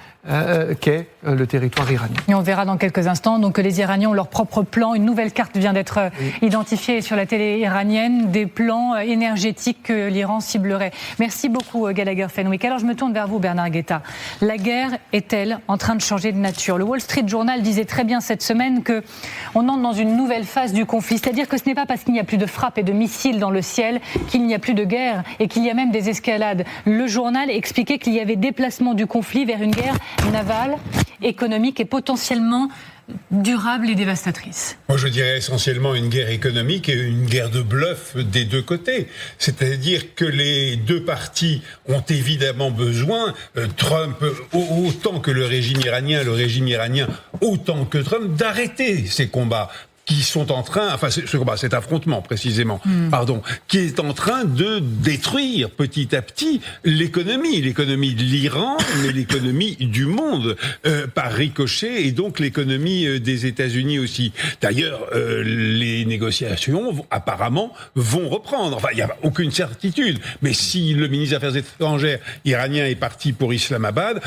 qu'est le territoire iranien. Et on verra dans quelques instants donc que les Iraniens ont leur propre plan. Une nouvelle carte vient d'être identifiée sur la télé iranienne, des plans énergétiques que l'Iran ciblerait. Merci beaucoup Gallagher Fenwick. Alors je me tourne vers vous Bernard Guetta. La guerre est-elle en train de changer de nature ? Le Wall Street Journal disait très bien cette semaine que on entre dans une nouvelle phase du conflit. C'est-à-dire que ce n'est pas parce qu'il n'y a plus de frappes et de missiles dans le ciel qu'il n'y a plus de guerre et qu'il y a même des escalades. Le journal expliquait qu'il y avait déplacement du conflit vers une guerre navale, économique et potentiellement durable et dévastatrice. Moi, je dirais essentiellement une guerre économique et une guerre de bluff des deux côtés. C'est-à-dire que les deux parties ont évidemment besoin, Trump autant que le régime iranien autant que Trump, d'arrêter ces combats qui sont en train, enfin cet affrontement précisément, qui est en train de détruire petit à petit l'économie de l'Iran, mais l'économie du monde par ricochet, et donc l'économie des États-Unis aussi. D'ailleurs, les négociations apparemment vont reprendre. Enfin, il n'y a aucune certitude, mais si le ministre des Affaires étrangères iranien est parti pour Islamabad,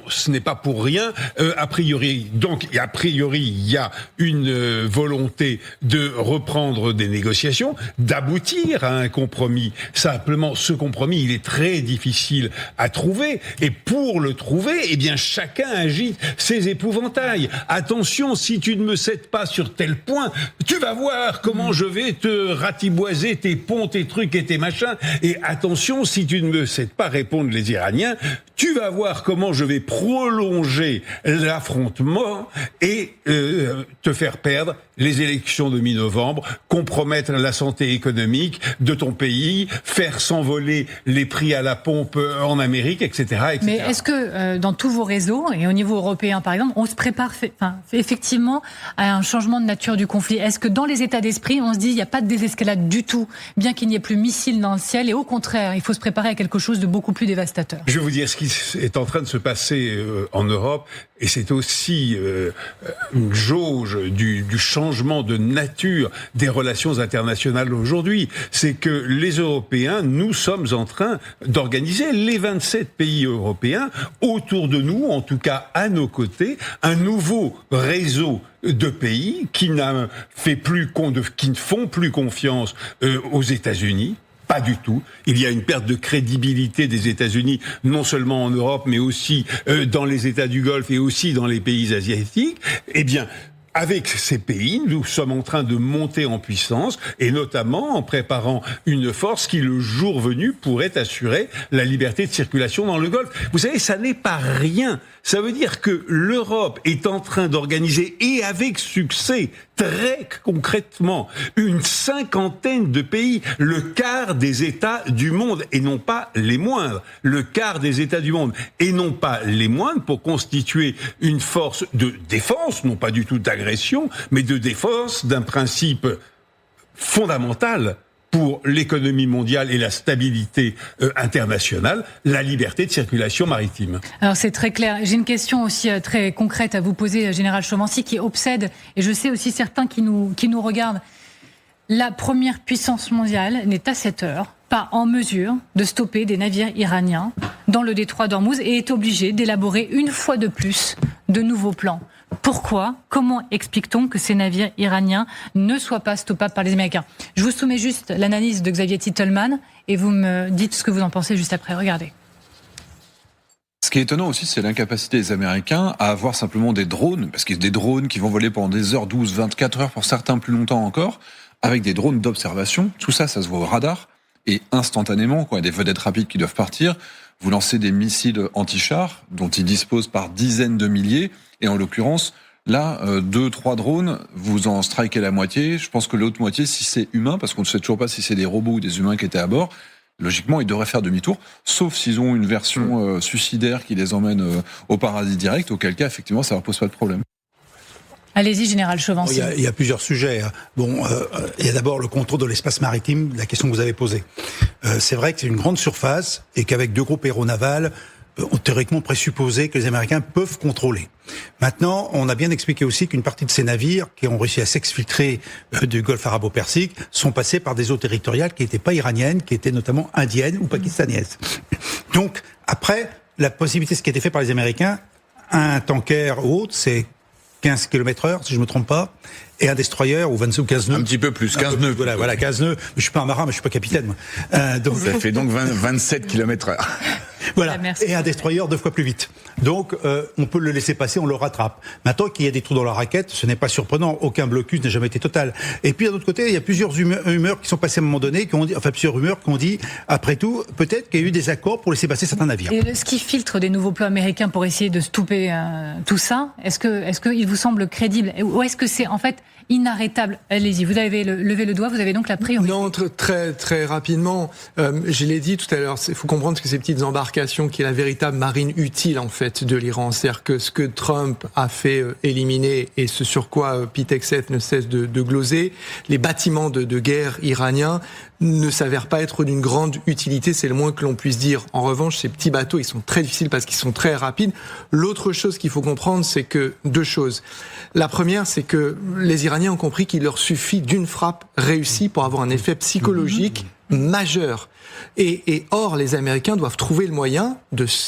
ce n'est pas pour rien a priori. Donc, a priori, il y a une volonté de reprendre des négociations, d'aboutir à un compromis. Simplement, ce compromis, il est très difficile à trouver, et pour le trouver, eh bien, chacun agite ses épouvantails. Attention, si tu ne me cèdes pas sur tel point, tu vas voir comment je vais te ratiboiser tes ponts, tes trucs et tes machins. Et attention, si tu ne me cèdes pas, répondent les Iraniens, tu vas voir comment je vais prolonger l'affrontement et te faire perdre les élections de mi-novembre, compromettre la santé économique de ton pays, faire s'envoler les prix à la pompe en Amérique, etc. etc. Mais est-ce que dans tous vos réseaux, et au niveau européen par exemple, on se prépare effectivement à un changement de nature du conflit? Est-ce que dans les états d'esprit, on se dit il n'y a pas de désescalade du tout, bien qu'il n'y ait plus missiles dans le ciel, et au contraire, il faut se préparer à quelque chose de beaucoup plus dévastateur? Je vais vous dire ce qui est en train de se passer en Europe, et c'est aussi une jauge du changement de nature des relations internationales aujourd'hui. C'est que les Européens, nous sommes en train d'organiser, les 27 pays européens, autour de nous, en tout cas à nos côtés, un nouveau réseau de pays qui ne font plus confiance aux États-Unis. Pas du tout. Il y a une perte de crédibilité des États-Unis, non seulement en Europe, mais aussi dans les États du Golfe et aussi dans les pays asiatiques. Eh bien, avec ces pays, nous sommes en train de monter en puissance, et notamment en préparant une force qui, le jour venu, pourrait assurer la liberté de circulation dans le Golfe. Vous savez, ça n'est pas rien. Ça veut dire que l'Europe est en train d'organiser, et avec succès, très concrètement, une 50aine de pays, le quart des États du monde, et non pas les moindres, le quart des États du monde, et non pas les moindres, pour constituer une force de défense, non pas du tout d'agression, mais de défense d'un principe fondamental pour l'économie mondiale et la stabilité internationale, la liberté de circulation maritime. Alors c'est très clair. J'ai une question aussi très concrète à vous poser, Général Chauvency, qui obsède, et je sais aussi certains qui nous regardent. La première puissance mondiale n'est à cette heure pas en mesure de stopper des navires iraniens dans le détroit d'Ormuz et est obligée d'élaborer une fois de plus de nouveaux plans. Pourquoi? Comment explique-t-on que ces navires iraniens ne soient pas stoppables par les Américains? Je vous soumets juste l'analyse de Xavier Titelman et vous me dites ce que vous en pensez juste après. Regardez. Ce qui est étonnant aussi, c'est l'incapacité des Américains à avoir simplement des drones, parce qu'il y a des drones qui vont voler pendant des heures, 12, 24 heures, pour certains plus longtemps encore, avec des drones d'observation. Tout ça, ça se voit au radar. Et instantanément, quand il y a des vedettes rapides qui doivent partir, vous lancez des missiles anti-chars dont ils disposent par dizaines de milliers. Et en l'occurrence, là, 2-3 drones, vous en strikez la moitié. Je pense que l'autre moitié, si c'est humain, parce qu'on ne sait toujours pas si c'est des robots ou des humains qui étaient à bord, logiquement, ils devraient faire demi-tour, sauf s'ils ont une version suicidaire qui les emmène au paradis direct, auquel cas, effectivement, ça ne leur pose pas de problème. Allez-y, Général Chauvency. Il y a plusieurs sujets. Bon, il y a d'abord le contrôle de l'espace maritime, la question que vous avez posée. C'est vrai que c'est une grande surface et qu'avec 2 groupes aéronavals, on théoriquement présupposé que les Américains peuvent contrôler. Maintenant, on a bien expliqué aussi qu'une partie de ces navires qui ont réussi à s'exfiltrer du Golfe arabo-persique sont passés par des eaux territoriales qui n'étaient pas iraniennes, qui étaient notamment indiennes ou pakistanaises. Donc, après, la possibilité, ce qui a été fait par les Américains, un tanker ou autre, c'est 15 km/h, si je me trompe pas, et un destroyer ou 22 ou 15 nœuds. Un petit peu plus, 15 nœuds. Voilà, 15 nœuds. Je suis pas un marin, mais je suis pas capitaine, moi. Donc ça fait donc 27 km/h. Voilà. Et un destroyer 2 fois plus vite. Donc, on peut le laisser passer, on le rattrape. Maintenant qu'il y a des trous dans la raquette, ce n'est pas surprenant. Aucun blocus n'a jamais été total. Et puis, d'un autre côté, il y a plusieurs rumeurs qui sont passées à un moment donné, plusieurs rumeurs qui ont dit, après tout, peut-être qu'il y a eu des accords pour laisser passer certains navires. Et ce qui filtre des nouveaux plans américains pour essayer de stopper tout ça, est-ce qu'il vous semble crédible? Ou est-ce que c'est, en fait, inarrêtable. Allez-y, vous avez levé le doigt, vous avez donc la priorité. Non, très, très rapidement. Je l'ai dit tout à l'heure, il faut comprendre que ces petites embarcations qui est la véritable marine utile, en fait, de l'Iran. C'est-à-dire que ce que Trump a fait éliminer et ce sur quoi Pete Hegseth ne cesse de gloser, les bâtiments de guerre iraniens ne s'avèrent pas être d'une grande utilité, c'est le moins que l'on puisse dire. En revanche, ces petits bateaux, ils sont très difficiles parce qu'ils sont très rapides. L'autre chose qu'il faut comprendre, c'est que deux choses. La première, c'est que les Iraniens ont compris qu'il leur suffit d'une frappe réussie pour avoir un effet psychologique majeur. Et or, les Américains doivent trouver le moyen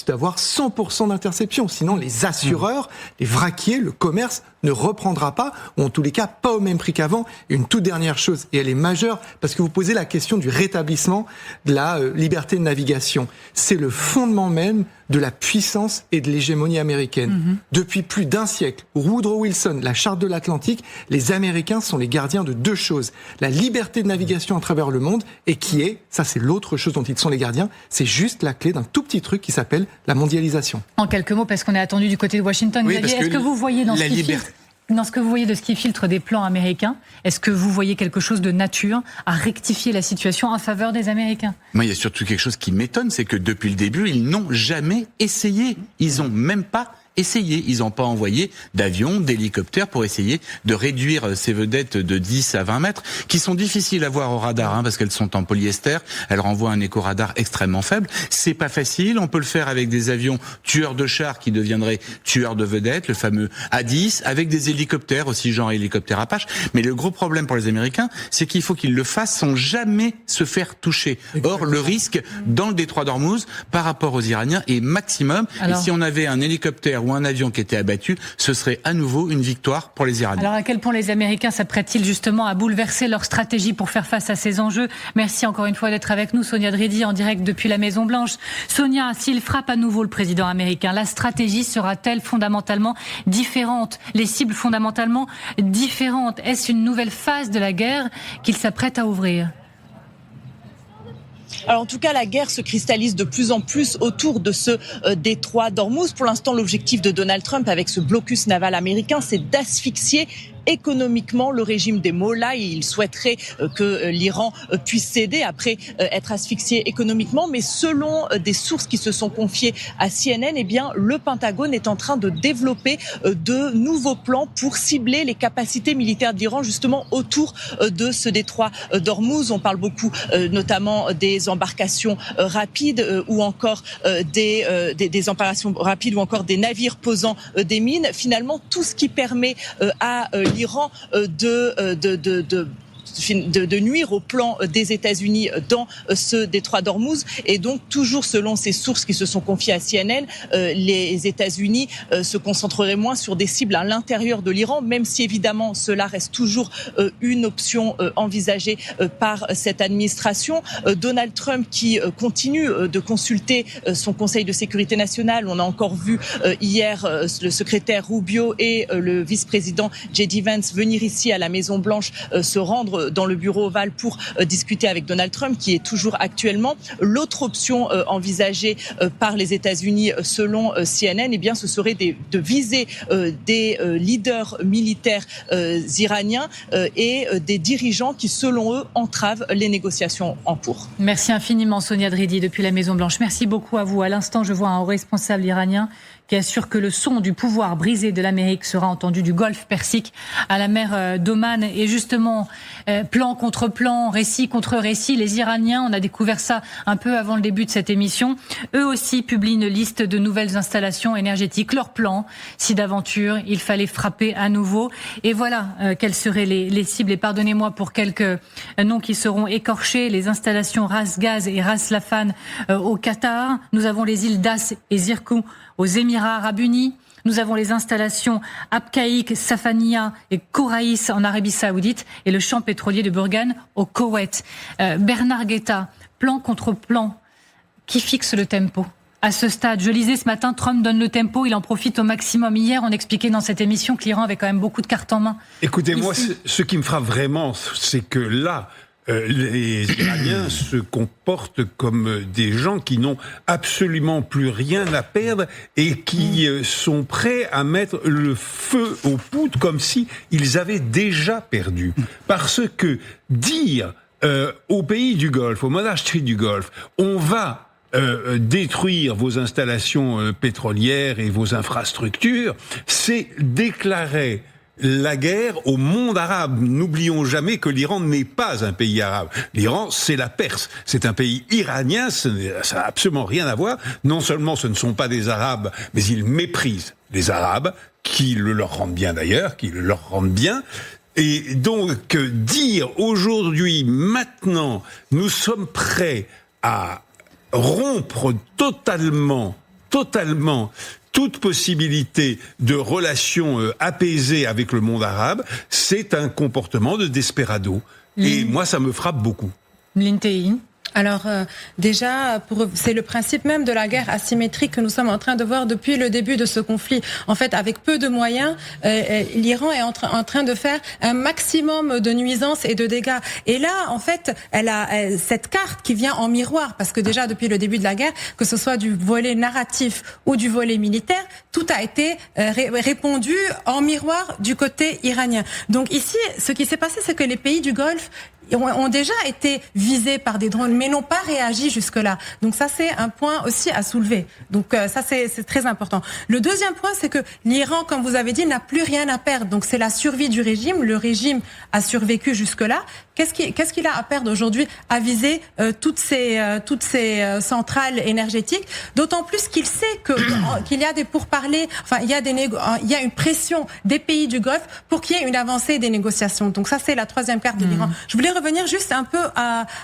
d'avoir 100% d'interception. Sinon, les assureurs, les vraquiers, le commerce ne reprendra pas, ou en tous les cas, pas au même prix qu'avant. Et une toute dernière chose, et elle est majeure, parce que vous posez la question du rétablissement de la liberté de navigation. C'est le fondement même de la puissance et de l'hégémonie américaine. Depuis plus d'un siècle, Woodrow Wilson, la Charte de l'Atlantique, les Américains sont les gardiens de deux choses. La liberté de navigation à travers le monde, et qui est, ça c'est l'autre chose dont ils sont les gardiens, c'est juste la clé d'un tout petit truc qui s'appelle la mondialisation. En quelques mots, parce qu'on est attendu du côté de Washington, oui, Xavier, est-ce que vous voyez dans ce que vous voyez de ce qui filtre des plans américains, est-ce que vous voyez quelque chose de nature à rectifier la situation en faveur des Américains ? Moi, il y a surtout quelque chose qui m'étonne, c'est que depuis le début, ils n'ont jamais essayé. Ils n'ont même pas essayé. Ils n'ont pas envoyé d'avions, d'hélicoptères pour essayer de réduire ces vedettes de 10 à 20 mètres, qui sont difficiles à voir au radar, parce qu'elles sont en polyester. Elles renvoient un écho-radar extrêmement faible. C'est pas facile. On peut le faire avec des avions tueurs de chars qui deviendraient tueurs de vedettes, le fameux A-10, avec des hélicoptères aussi, genre hélicoptère Apache. Mais le gros problème pour les Américains, c'est qu'il faut qu'ils le fassent sans jamais se faire toucher. Or, le risque dans le détroit d'Ormuz, par rapport aux Iraniens, est maximum. Alors, et si on avait un hélicoptère ou un avion qui était abattu, ce serait à nouveau une victoire pour les Iraniens. Alors à quel point les Américains s'apprêtent-ils justement à bouleverser leur stratégie pour faire face à ces enjeux ? Merci encore une fois d'être avec nous, Sonia Dridi, en direct depuis la Maison-Blanche. Sonia, s'il frappe à nouveau le président américain, la stratégie sera-t-elle fondamentalement différente ? Les cibles fondamentalement différentes ? Est-ce une nouvelle phase de la guerre qu'il s'apprête à ouvrir ? Alors en tout cas, la guerre se cristallise de plus en plus autour de ce détroit d'Ormuz. Pour l'instant, l'objectif de Donald Trump avec ce blocus naval américain, c'est d'asphyxier économiquement le régime des Mollahs. Il souhaiterait que l'Iran puisse céder après être asphyxié économiquement. Mais selon des sources qui se sont confiées à CNN, eh bien, le Pentagone est en train de développer de nouveaux plans pour cibler les capacités militaires de l'Iran justement autour de ce détroit d'Ormuz. On parle beaucoup notamment des embarcations rapides ou encore des embarcations rapides ou encore des navires posant des mines. Finalement, tout ce qui permet à l'Iran de nuire au plan des États-Unis dans ce détroit d'Ormuz. Et donc, toujours selon ces sources qui se sont confiées à CNN, les États-Unis se concentreraient moins sur des cibles à l'intérieur de l'Iran, même si évidemment cela reste toujours une option envisagée par cette administration. Donald Trump qui continue de consulter son Conseil de sécurité nationale. On a encore vu hier le secrétaire Rubio et le vice-président J.D. Vance venir ici à la Maison-Blanche se rendre dans le bureau ovale pour discuter avec Donald Trump, qui est toujours actuellement. L'autre option envisagée par les États-Unis, selon CNN, eh bien, ce serait de viser des leaders militaires iraniens et des dirigeants qui, selon eux, entravent les négociations en cours. Merci infiniment, Sonia Dridi, depuis la Maison-Blanche. Merci beaucoup à vous. À l'instant, je vois un haut responsable iranien qui assure que le son du pouvoir brisé de l'Amérique sera entendu du Golfe Persique à la mer d'Oman. Et justement, plan contre plan, récit contre récit, les Iraniens, on a découvert ça un peu avant le début de cette émission, eux aussi publient une liste de nouvelles installations énergétiques. Leur plan, si d'aventure il fallait frapper à nouveau. Et voilà quelles seraient les cibles. Et pardonnez-moi pour quelques noms qui seront écorchés. Les installations Ras Gaz et Ras Laffan au Qatar. Nous avons les îles Das et Zirkou aux Émirats Arabes Unis. Nous avons les installations Abqaiq, Safaniya et Koraïs en Arabie Saoudite et le champ pétrolier de Burgan au Koweït. Bernard Guetta, plan contre plan, qui fixe le tempo ? À ce stade, je lisais ce matin, Trump donne le tempo, il en profite au maximum. Hier, on expliquait dans cette émission que l'Iran avait quand même beaucoup de cartes en main. Écoutez, moi, ce qui me frappe vraiment, c'est que là, les Iraniens se comportent comme des gens qui n'ont absolument plus rien à perdre et qui sont prêts à mettre le feu aux poudres comme si ils avaient déjà perdu. Parce que dire aux pays du Golfe, aux monarchies du Golfe, on va détruire vos installations pétrolières et vos infrastructures, c'est déclarer la guerre au monde arabe. N'oublions jamais que l'Iran n'est pas un pays arabe. L'Iran, c'est la Perse. C'est un pays iranien, ça n'a absolument rien à voir. Non seulement ce ne sont pas des Arabes, mais ils méprisent les Arabes, qui le leur rendent bien d'ailleurs, qui le leur rendent bien. Et donc, dire aujourd'hui, maintenant, nous sommes prêts à rompre totalement toute possibilité de relations apaisées avec le monde arabe, c'est un comportement de desperado. Et moi, ça me frappe beaucoup. Lintéine. Alors déjà, c'est le principe même de la guerre asymétrique que nous sommes en train de voir depuis le début de ce conflit. En fait, avec peu de moyens, l'Iran est en train de faire un maximum de nuisances et de dégâts. Et là, en fait, elle a cette carte qui vient en miroir, parce que déjà depuis le début de la guerre, que ce soit du volet narratif ou du volet militaire, tout a été répondu en miroir du côté iranien. Donc ici, ce qui s'est passé, c'est que les pays du Golfe ont déjà été visés par des drones, mais n'ont pas réagi jusque-là. Donc ça, c'est un point aussi à soulever. Donc ça, c'est très important. Le deuxième point, c'est que l'Iran, comme vous avez dit, n'a plus rien à perdre. Donc c'est la survie du régime. Le régime a survécu jusque-là. Qu'est-ce qu'il a à perdre aujourd'hui à viser toutes ces centrales énergétiques? D'autant plus qu'il sait qu'il y a des pourparlers, enfin il y a une pression des pays du Golfe pour qu'il y ait une avancée des négociations. Donc ça, c'est la troisième carte de l'Iran. Je voulais revenir juste un peu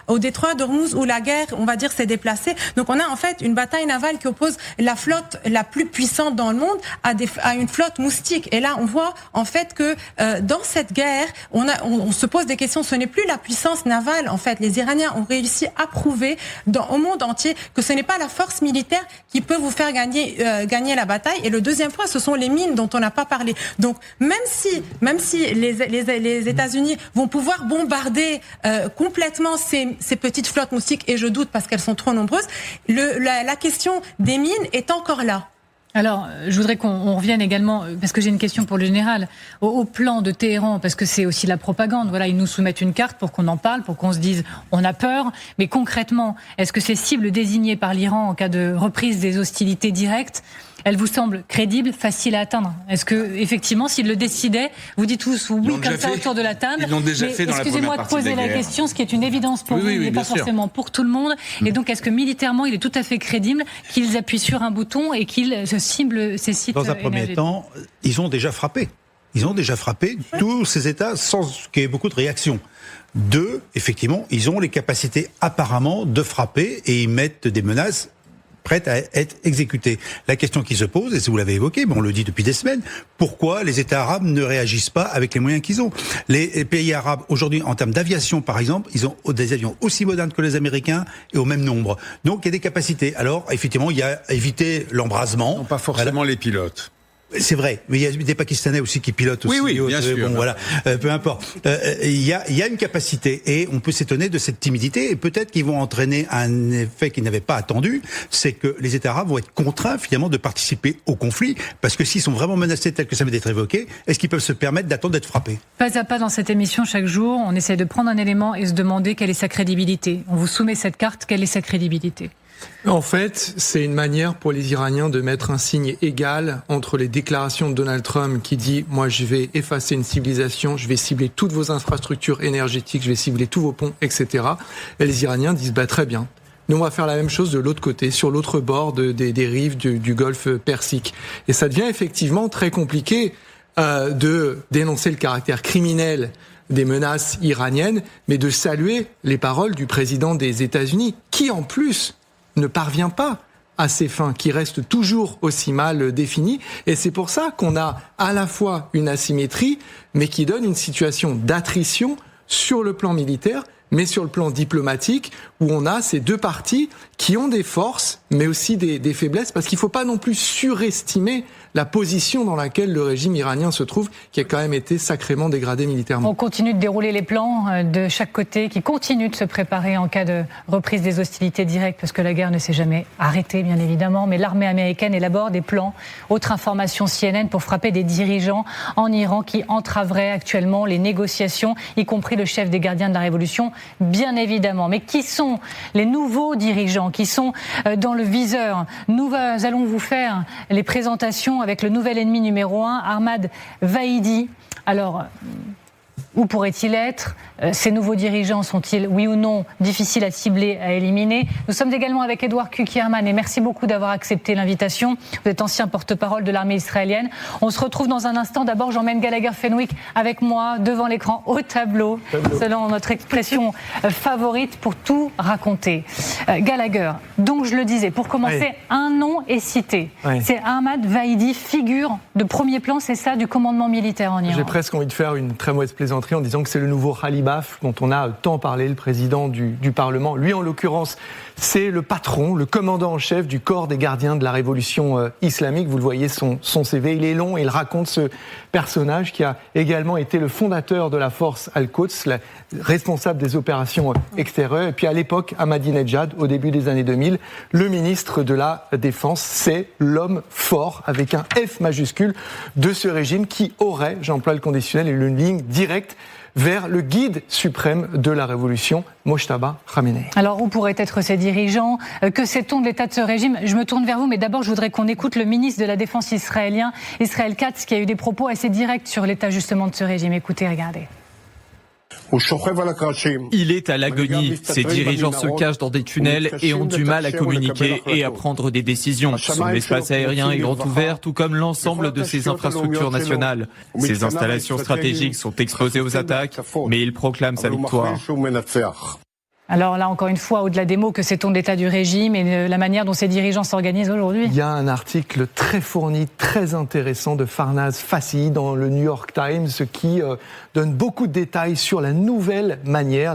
au détroit d'Ormuz où la guerre, on va dire, s'est déplacée. Donc on a en fait une bataille navale qui oppose la flotte la plus puissante dans le monde à une flotte moustique. Et là, on voit en fait que dans cette guerre, on se pose des questions. Ce n'est plus la puissance navale. En fait, les Iraniens ont réussi à prouver au monde entier que ce n'est pas la force militaire qui peut vous faire gagner la bataille. Et le deuxième point, ce sont les mines dont on n'a pas parlé. Donc même si les États-Unis vont pouvoir bombarder complètement ces petites flottes moustiques, et je doute parce qu'elles sont trop nombreuses, la question des mines est encore là. Alors, je voudrais qu'on revienne également, parce que j'ai une question pour le général, au plan de Téhéran, parce que c'est aussi la propagande. Voilà, ils nous soumettent une carte pour qu'on en parle, pour qu'on se dise on a peur. Mais concrètement, est-ce que ces cibles désignées par l'Iran en cas de reprise des hostilités directes, elles vous semblent crédibles, faciles à atteindre? Est-ce que, effectivement, s'ils le décidaient, vous dites tous oui comme ça autour de la table? Ils l'ont déjà fait dans la première partie de la guerre. Excusez-moi de poser la question, ce qui est une évidence pour vous, mais pas forcément pour tout le monde. Et donc, est-ce que militairement, il est tout à fait crédible qu'ils appuient sur un bouton et qu'ils ciblent ces sites énergétiques? Dans un premier temps, ils ont déjà frappé. Ils ont déjà frappé tous ces États sans qu'il y ait beaucoup de réactions. Deux, effectivement, ils ont les capacités apparemment de frapper et ils mettent des menaces prête à être exécutée. La question qui se pose, et vous l'avez évoqué, mais on le dit depuis des semaines, pourquoi les États arabes ne réagissent pas avec les moyens qu'ils ont? Les pays arabes, aujourd'hui, en termes d'aviation, par exemple, ils ont des avions aussi modernes que les Américains et au même nombre. Donc, il y a des capacités. Alors, effectivement, il y a éviter l'embrasement. Non, pas forcément les pilotes. C'est vrai, mais il y a des Pakistanais aussi qui pilotent aussi. Oui, bien sûr. Bon, voilà, peu importe. Il y a une capacité et on peut s'étonner de cette timidité et peut-être qu'ils vont entraîner un effet qu'ils n'avaient pas attendu, c'est que les États arabes vont être contraints finalement de participer au conflit parce que s'ils sont vraiment menacés tel que ça vient d'être évoqué, est-ce qu'ils peuvent se permettre d'attendre d'être frappés? Pas à pas dans cette émission, chaque jour, on essaie de prendre un élément et se demander quelle est sa crédibilité. On vous soumet cette carte, quelle est sa crédibilité? En fait, c'est une manière pour les Iraniens de mettre un signe égal entre les déclarations de Donald Trump qui dit « moi je vais effacer une civilisation, je vais cibler toutes vos infrastructures énergétiques, je vais cibler tous vos ponts, etc. » Et les Iraniens disent « bah très bien, nous on va faire la même chose de l'autre côté, sur l'autre bord des rives du golfe Persique. » Et ça devient effectivement très compliqué de dénoncer le caractère criminel des menaces iraniennes, mais de saluer les paroles du président des États-Unis, qui en plus ne parvient pas à ses fins, qui restent toujours aussi mal définies. Et c'est pour ça qu'on a à la fois une asymétrie, mais qui donne une situation d'attrition sur le plan militaire, mais sur le plan diplomatique, où on a ces deux parties qui ont des forces, mais aussi des faiblesses, parce qu'il ne faut pas non plus surestimer la position dans laquelle le régime iranien se trouve, qui a quand même été sacrément dégradé militairement. On continue de dérouler les plans de chaque côté, qui continuent de se préparer en cas de reprise des hostilités directes, parce que la guerre ne s'est jamais arrêtée, bien évidemment. Mais l'armée américaine élabore des plans. Autre information CNN pour frapper des dirigeants en Iran qui entraveraient actuellement les négociations, y compris le chef des gardiens de la révolution, bien évidemment. Mais qui sont les nouveaux dirigeants qui sont dans le viseur? Nous allons vous faire les présentations avec le nouvel ennemi numéro 1, Ahmad Vahidi. Alors, où pourrait-il être? Ces nouveaux dirigeants sont-ils, oui ou non, difficiles à cibler, à éliminer? Nous sommes également avec Edouard Kukierman et merci beaucoup d'avoir accepté l'invitation. Vous êtes ancien porte-parole de l'armée israélienne. On se retrouve dans un instant. D'abord, j'emmène Gallagher Fenwick avec moi devant l'écran au tableau, selon notre expression favorite, pour tout raconter. Gallagher, donc je le disais, pour commencer, un nom est cité. C'est Ahmad Vahidi, figure de premier plan, c'est ça, du commandement militaire en Iran. J'ai presque envie de faire une très mauvaise plaisanterie en disant que c'est le nouveau Khalibaf dont on a tant parlé, le président du Parlement. Lui, en l'occurrence, c'est le patron, le commandant en chef du corps des gardiens de la révolution islamique. Vous le voyez, son CV, il est long et il raconte ce personnage qui a également été le fondateur de la force Al-Quds, responsable des opérations extérieures. Et puis à l'époque, Ahmadinejad, au début des années 2000, le ministre de la Défense, c'est l'homme fort, avec un F majuscule, de ce régime qui aurait, j'emploie le conditionnel, une ligne directe vers le guide suprême de la révolution, Mojtaba Khamenei. Alors, où pourraient être ces dirigeants? Que sait-on de l'état de ce régime? Je me tourne vers vous, mais d'abord, je voudrais qu'on écoute le ministre de la Défense israélien, Israël Katz, qui a eu des propos assez directs sur l'état justement de ce régime. Écoutez, regardez. Il est à l'agonie. Ses dirigeants se cachent dans des tunnels et ont du mal à communiquer et à prendre des décisions. Son espace aérien est grand ouvert, tout comme l'ensemble de ses infrastructures nationales. Ses installations stratégiques sont exposées aux attaques, mais il proclame sa victoire. Alors là, encore une fois, au-delà des mots, que sait-on de l'état du régime et de la manière dont ces dirigeants s'organisent aujourd'hui? Il y a un article très fourni, très intéressant de Farnaz Fassi dans le New York Times qui donne beaucoup de détails sur les nouvelles manières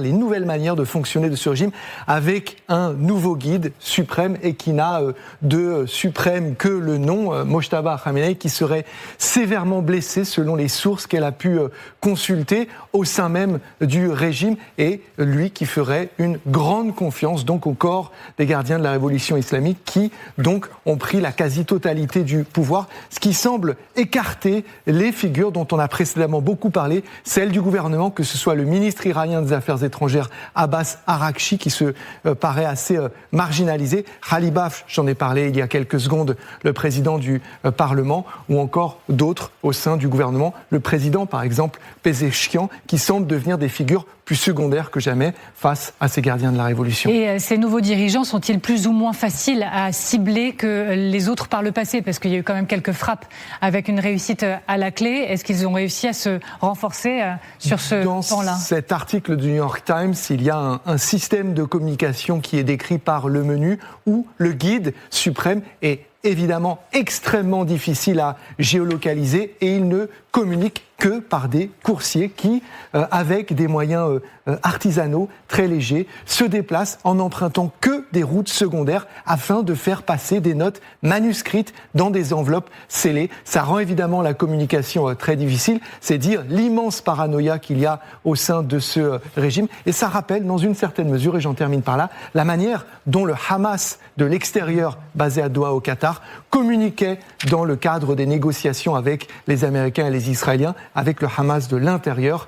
de fonctionner de ce régime avec un nouveau guide suprême et qui n'a de suprême que le nom, Mojtaba Khamenei, qui serait sévèrement blessé selon les sources qu'elle a pu consulter au sein même du régime et lui qui ferait une grande confiance donc au corps des gardiens de la révolution islamique qui donc ont pris la quasi-totalité du pouvoir, ce qui semble écarter les figures dont on a précédemment beaucoup parlé, celles du gouvernement, que ce soit le ministre iranien des Affaires étrangères Abbas Araghchi qui se paraît assez marginalisé, Khalibaf, j'en ai parlé il y a quelques secondes, le président du Parlement, ou encore d'autres au sein du gouvernement, le président par exemple Pezeshkian, qui semble devenir des figures plus secondaires que jamais face à ces gardiens de la révolution. Et ces nouveaux dirigeants sont-ils plus ou moins faciles à cibler que les autres par le passé? Parce qu'il y a eu quand même quelques frappes avec une réussite à la clé. Est-ce qu'ils ont réussi à se renforcer sur ce plan-là? Dans cet article du New York Times, il y a un système de communication qui est décrit par le menu où le guide suprême est évidemment extrêmement difficile à géolocaliser et il ne communique que par des coursiers qui, avec des moyens artisanaux très légers, se déplacent en n'empruntant que des routes secondaires afin de faire passer des notes manuscrites dans des enveloppes scellées. Ça rend évidemment la communication très difficile, c'est dire l'immense paranoïa qu'il y a au sein de ce régime et ça rappelle dans une certaine mesure, et j'en termine par là, la manière dont le Hamas de l'extérieur, basé à Doha au Qatar, communiquait dans le cadre des négociations avec les Américains et les Israéliens, avec le Hamas de l'intérieur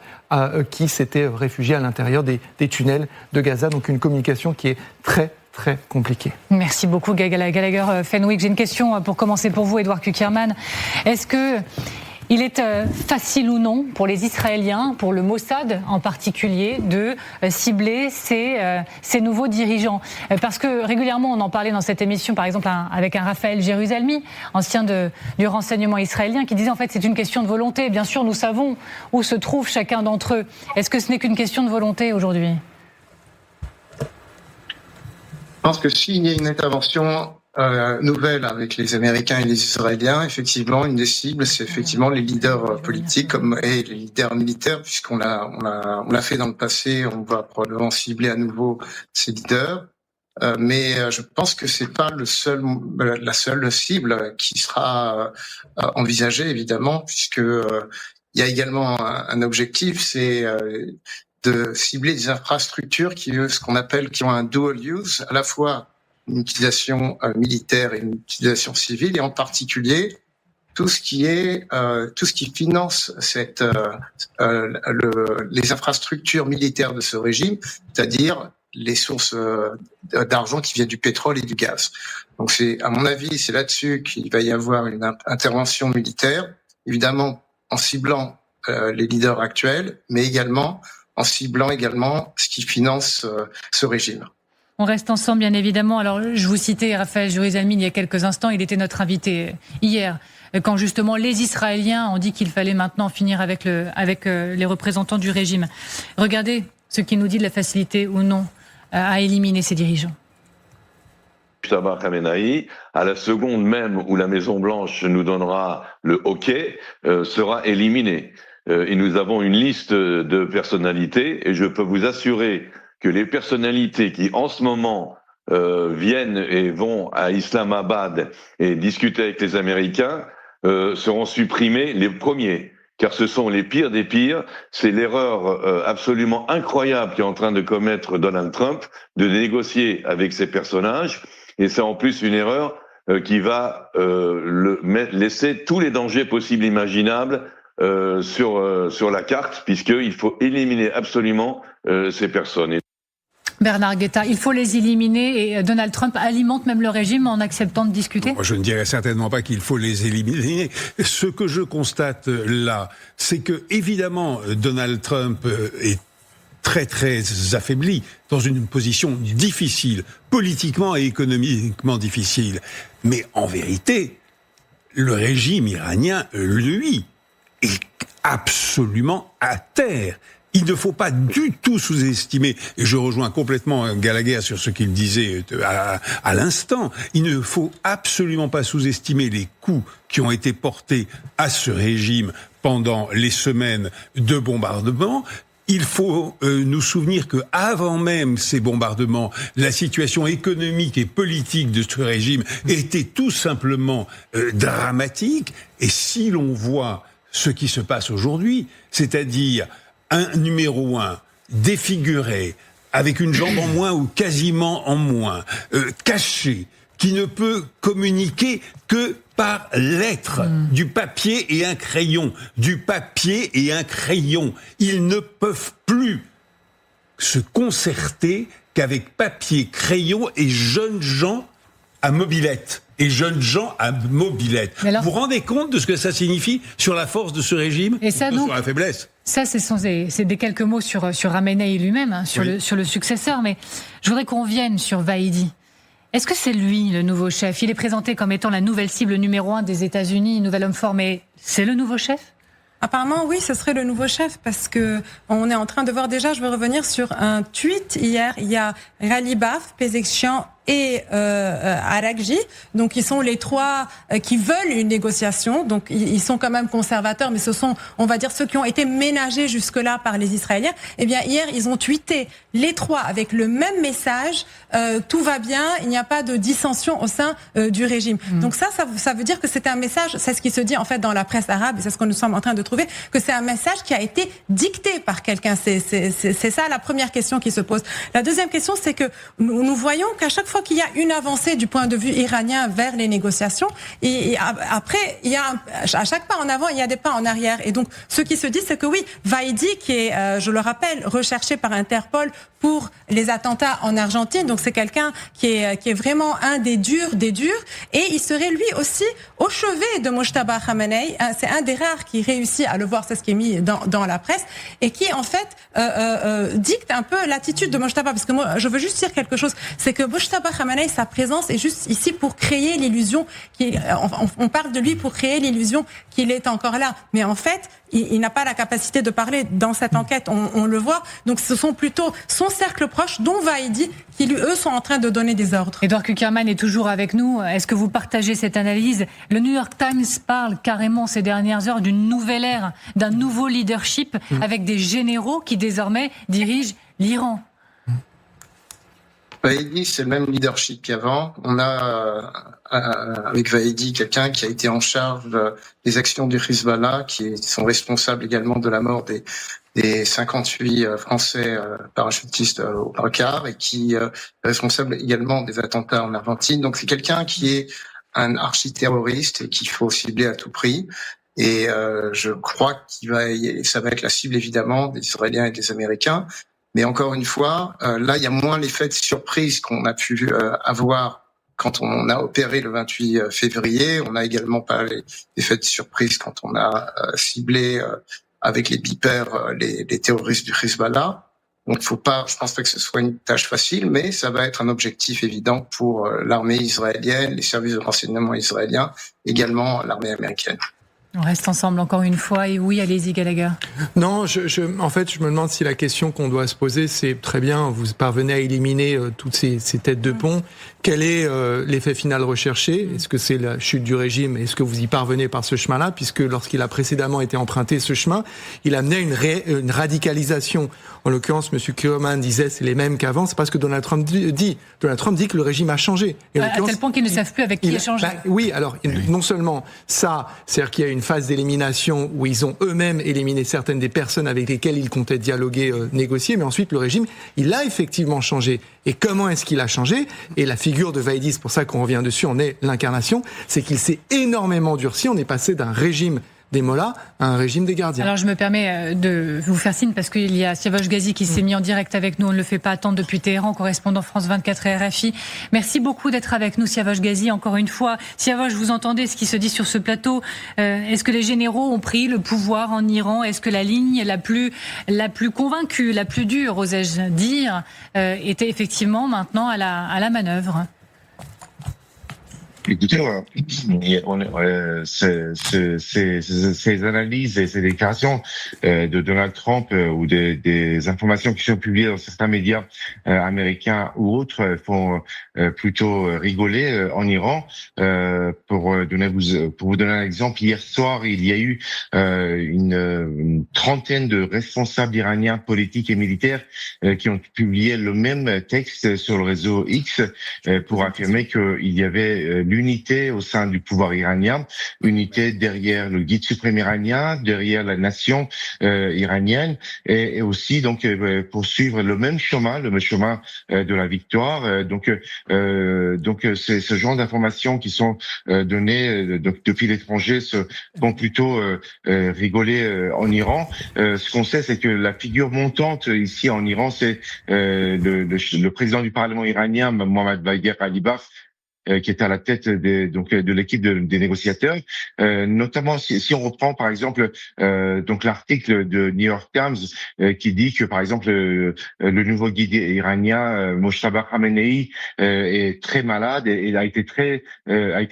qui s'était réfugié à l'intérieur des tunnels de Gaza. Donc une communication qui est très compliquée. Merci beaucoup Gallagher Fenwick. J'ai une question pour commencer pour vous, Edouard Kukierman. Est-ce que il est facile ou non pour les Israéliens, pour le Mossad en particulier, de cibler ces nouveaux dirigeants? Parce que régulièrement, on en parlait dans cette émission, par exemple, avec un Raphaël Jérusalemi, ancien du renseignement israélien, qui disait en fait c'est une question de volonté. Bien sûr, nous savons où se trouve chacun d'entre eux. Est-ce que ce n'est qu'une question de volonté aujourd'hui? Je pense que s'il y a une intervention nouvelle avec les Américains et les Israéliens. Effectivement, une des cibles, c'est effectivement les leaders politiques et les leaders militaires, puisqu'on l'a fait dans le passé. On va probablement cibler à nouveau ces leaders. Mais je pense que c'est pas la seule cible qui sera envisagée, évidemment, puisque il y a également un objectif, c'est de cibler des infrastructures qui ont un dual use, à la fois une utilisation militaire et une utilisation civile, et en particulier tout ce qui finance les infrastructures militaires de ce régime, c'est-à-dire les sources d'argent qui viennent du pétrole et du gaz. Donc à mon avis, c'est là-dessus qu'il va y avoir une intervention militaire, évidemment en ciblant les leaders actuels, mais également en ciblant ce qui finance ce régime. On reste ensemble, bien évidemment. Alors, je vous citais Raphaël Jurisalmine il y a quelques instants. Il était notre invité hier, quand justement les Israéliens ont dit qu'il fallait maintenant finir avec les représentants du régime. Regardez ce qu'il nous dit de la facilité ou non à éliminer ces dirigeants. Mojtaba Khamenei, à la seconde même où la Maison-Blanche nous donnera le OK, sera éliminé. Et nous avons une liste de personnalités, et je peux vous assurer que les personnalités qui en ce moment viennent et vont à Islamabad et discuter avec les Américains seront supprimés les premiers, car ce sont les pires des pires. C'est l'erreur absolument incroyable qu'est en train de commettre Donald Trump, de négocier avec ces personnages, et c'est en plus une erreur qui va laisser tous les dangers possibles et imaginables sur la carte, puisqu'il faut éliminer absolument ces personnes. Bernard Guetta, il faut les éliminer, et Donald Trump alimente même le régime en acceptant de discuter. Moi, je ne dirais certainement pas qu'il faut les éliminer. Ce que je constate là, c'est que évidemment Donald Trump est très très affaibli, dans une position difficile, politiquement et économiquement difficile. Mais en vérité, le régime iranien, lui, est absolument à terre. Il ne faut pas du tout sous-estimer, et je rejoins complètement Gallagher sur ce qu'il disait à l'instant, il ne faut absolument pas sous-estimer les coups qui ont été portés à ce régime pendant les semaines de bombardement. Il faut nous souvenir que avant même ces bombardements, la situation économique et politique de ce régime était tout simplement dramatique. Et si l'on voit ce qui se passe aujourd'hui, c'est-à-dire un numéro 1 défiguré, avec une jambe en moins ou quasiment en moins, caché, qui ne peut communiquer que par lettres, du papier et un crayon, du papier et un crayon. Ils ne peuvent plus se concerter qu'avec papier, crayon et jeunes gens à mobilette. Vous vous rendez compte de ce que ça signifie sur la force de ce régime, et ça, donc, sur la faiblesse? Ça, c'est des quelques mots sur Khamenei lui-même, hein, sur le successeur. Mais je voudrais qu'on vienne sur Vaidi. Est-ce que c'est lui le nouveau chef? Il est présenté comme étant la nouvelle cible numéro 1 des États-Unis, nouvel homme fort, mais c'est le nouveau chef? Apparemment, oui, ce serait le nouveau chef, parce que on est en train de voir déjà, je veux revenir sur un tweet hier, il y a Ghalibaf, Pezeshkian et Araqji, donc ils sont les trois qui veulent une négociation, donc ils sont quand même conservateurs, mais ce sont, on va dire, ceux qui ont été ménagés jusque-là par les Israéliens. Eh bien, hier, ils ont tweeté les trois avec le même message, tout va bien, il n'y a pas de dissension au sein du régime. Donc ça veut dire que c'est un message, c'est ce qui se dit en fait dans la presse arabe, et c'est ce que nous sommes en train de trouver, que c'est un message qui a été dicté par quelqu'un. C'est ça la première question qui se pose. La deuxième question, c'est que nous voyons qu'à chaque fois qu'il y a une avancée du point de vue iranien vers les négociations, et après, il y a à chaque pas en avant, il y a des pas en arrière. Et donc, ce qui se dit, c'est que oui, Vaidi, qui est, je le rappelle, recherché par Interpol pour les attentats en Argentine, donc c'est quelqu'un qui est vraiment un des durs, et il serait lui aussi au chevet de Mojtaba Khamenei. C'est un des rares qui réussit à le voir, c'est ce qui est mis dans la presse, et qui en fait dicte un peu l'attitude de Mojtaba. Parce que moi, je veux juste dire quelque chose, c'est que Mojtaba Mojtaba Khamenei, sa présence est juste ici pour créer l'illusion on parle de lui pour créer l'illusion qu'il est encore là. Mais en fait, il n'a pas la capacité de parler dans cette enquête. On le voit. Donc, ce sont plutôt son cercle proche, dont Vaidi, qui, eux, sont en train de donner des ordres. Edouard Kuckerman est toujours avec nous. Est-ce que vous partagez cette analyse? Le New York Times parle carrément ces dernières heures d'une nouvelle ère, d'un nouveau leadership avec des généraux qui désormais dirigent l'Iran. Vaidi, c'est le même leadership qu'avant. On a avec Vaidi quelqu'un qui a été en charge des actions du Hezbollah, qui sont responsables également de la mort des 58 Français parachutistes au Dakar, et qui est responsable également des attentats en Argentine. Donc c'est quelqu'un qui est un architerroriste et qu'il faut cibler à tout prix. Et je crois ça va être la cible évidemment des Israéliens et des Américains. Mais encore une fois, là, il y a moins l'effet de surprise qu'on a pu avoir quand on a opéré le 28 février. On n'a également pas l'effet de surprise quand on a ciblé avec les beepers les terroristes du Hezbollah. Donc, je pense pas que ce soit une tâche facile, mais ça va être un objectif évident pour l'armée israélienne, les services de renseignement israéliens, également l'armée américaine. On reste ensemble encore une fois. Et oui, allez-y, Gallagher. Non, en fait, je me demande si la question qu'on doit se poser, c'est très bien, vous parvenez à éliminer toutes ces têtes de pont. Quel est l'effet final recherché? Est-ce que c'est la chute du régime? Est-ce que vous y parvenez par ce chemin-là? Puisque lorsqu'il a précédemment été emprunté ce chemin, il amenait une radicalisation. En l'occurrence, M. Kuckerman disait c'est les mêmes qu'avant. C'est pas ce que Donald Trump dit. Donald Trump dit que le régime a changé. Et à tel point qu'ils ne savent plus avec qui échanger. Oui, alors non seulement ça, c'est-à-dire qu'il y a une phase d'élimination où ils ont eux-mêmes éliminé certaines des personnes avec lesquelles ils comptaient dialoguer, négocier, mais ensuite le régime, il a effectivement changé. Et comment est-ce qu'il a changé? Et la figure de Vaidi, c'est pour ça qu'on revient dessus, on est l'incarnation, c'est qu'il s'est énormément durci. On est passé d'un régime des mollahs à un régime des gardiens. Alors je me permets de vous faire signe parce qu'il y a Siavash Ghazi qui s'est mis en direct avec nous. On ne le fait pas attendre depuis Téhéran, correspondant France 24 et RFI. Merci beaucoup d'être avec nous, Siavash Ghazi, encore une fois. Siavash, vous entendez ce qui se dit sur ce plateau. Est-ce que les généraux ont pris le pouvoir en Iran? Est-ce que la ligne la plus convaincue, la plus dure, osais-je dire, était effectivement maintenant à la manœuvre? Écoutez, ces analyses et ces déclarations de Donald Trump ou des informations qui sont publiées dans certains médias américains ou autres font plutôt rigoler en Iran. Pour vous donner un exemple, hier soir, il y a eu une trentaine de responsables iraniens politiques et militaires qui ont publié le même texte sur le réseau X pour affirmer qu'il y avait l'unité au sein du pouvoir iranien, unité derrière le guide suprême iranien, derrière la nation iranienne, et aussi donc poursuivre le même chemin de la victoire. Donc c'est ce genre d'informations qui sont données depuis l'étranger font plutôt rigoler en Iran. Ce qu'on sait, c'est que la figure montante ici en Iran, c'est le président du Parlement iranien, Mohammad Bagher Ghalibaf, qui est à la tête de l'équipe des négociateurs, notamment si on reprend par exemple donc l'article de New York Times qui dit que par exemple le nouveau guide iranien Mojtaba Khamenei est très malade et a été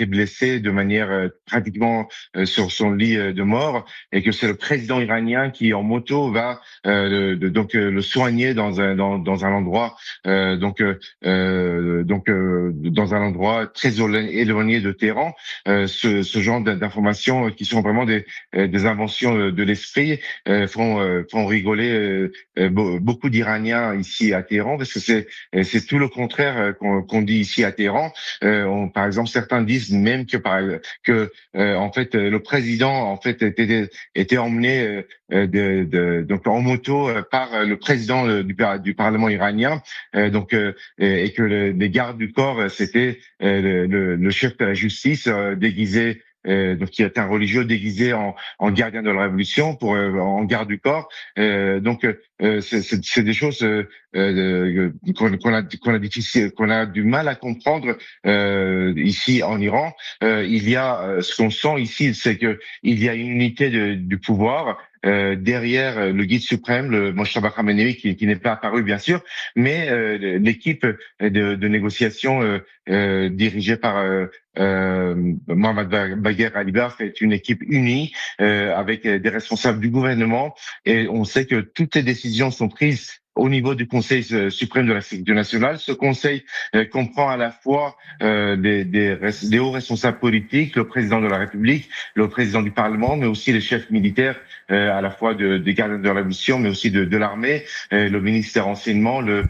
blessé de manière pratiquement sur son lit de mort, et que c'est le président iranien qui en moto va le soigner dans un endroit dans un endroit très éloigné de Téhéran. Ce genre d'informations qui sont vraiment des inventions de l'esprit font rigoler beaucoup d'Iraniens ici à Téhéran, parce que c'est tout le contraire qu'on dit ici à Téhéran. Par exemple, certains disent même que en fait le président en fait était emmené donc en moto par le président du Parlement iranien, et que les gardes du corps c'était le chef de la justice déguisé, donc qui est un religieux déguisé en gardien de la révolution en garde du corps. C'est des choses qu'on a du mal à comprendre ici en Iran. Il y a ce qu'on sent ici, c'est que il y a une unité du pouvoir derrière le guide suprême, le Mojtaba Khamenei, qui n'est pas apparu bien sûr, mais l'équipe de négociation dirigée par Mohamed Bagher Ghalibaf est une équipe unie avec des responsables du gouvernement, et on sait que toutes les décisions sont prises au niveau du Conseil suprême de la sécurité nationale. Ce conseil comprend à la fois des hauts responsables politiques, le président de la République, le président du Parlement, mais aussi les chefs militaires, à la fois des gardes de la mission, mais aussi de l'armée, le ministre des Renseignements, le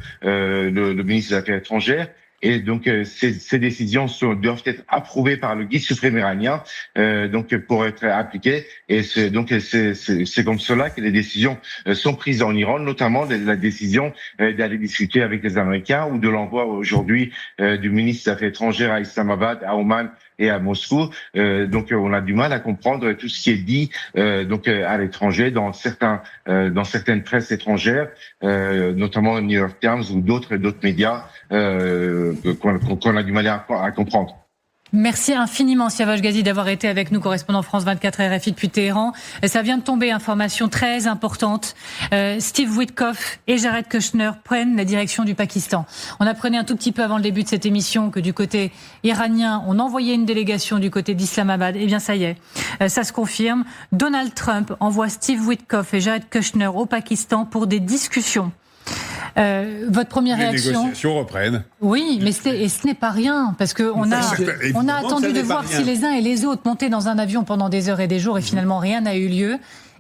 ministre des Affaires étrangères. Et donc ces décisions doivent être approuvées par le guide suprême iranien, donc pour être appliquées. Et c'est comme cela que les décisions sont prises en Iran, notamment la décision d'aller discuter avec les Américains, ou de l'envoi aujourd'hui du ministre des Affaires étrangères à Islamabad, à Oman et à Moscou. Donc on a du mal à comprendre tout ce qui est dit donc à l'étranger dans certaines presses étrangères, notamment le New York Times ou d'autres médias qu'on a du mal à comprendre. Merci infiniment, Siavash Ghazi, d'avoir été avec nous, correspondant France 24 RFI depuis Téhéran. Et ça vient de tomber, information très importante. Steve Witkoff et Jared Kushner prennent la direction du Pakistan. On apprenait un tout petit peu avant le début de cette émission que du côté iranien, on envoyait une délégation du côté d'Islamabad. Eh bien, ça y est, ça se confirme. Donald Trump envoie Steve Witkoff et Jared Kushner au Pakistan pour des discussions. Votre première réaction? Les négociations reprennent. Oui, mais ce n'est pas rien, parce qu'on a attendu de voir si les uns et les autres montaient dans un avion pendant des heures et des jours, et finalement rien n'a eu lieu.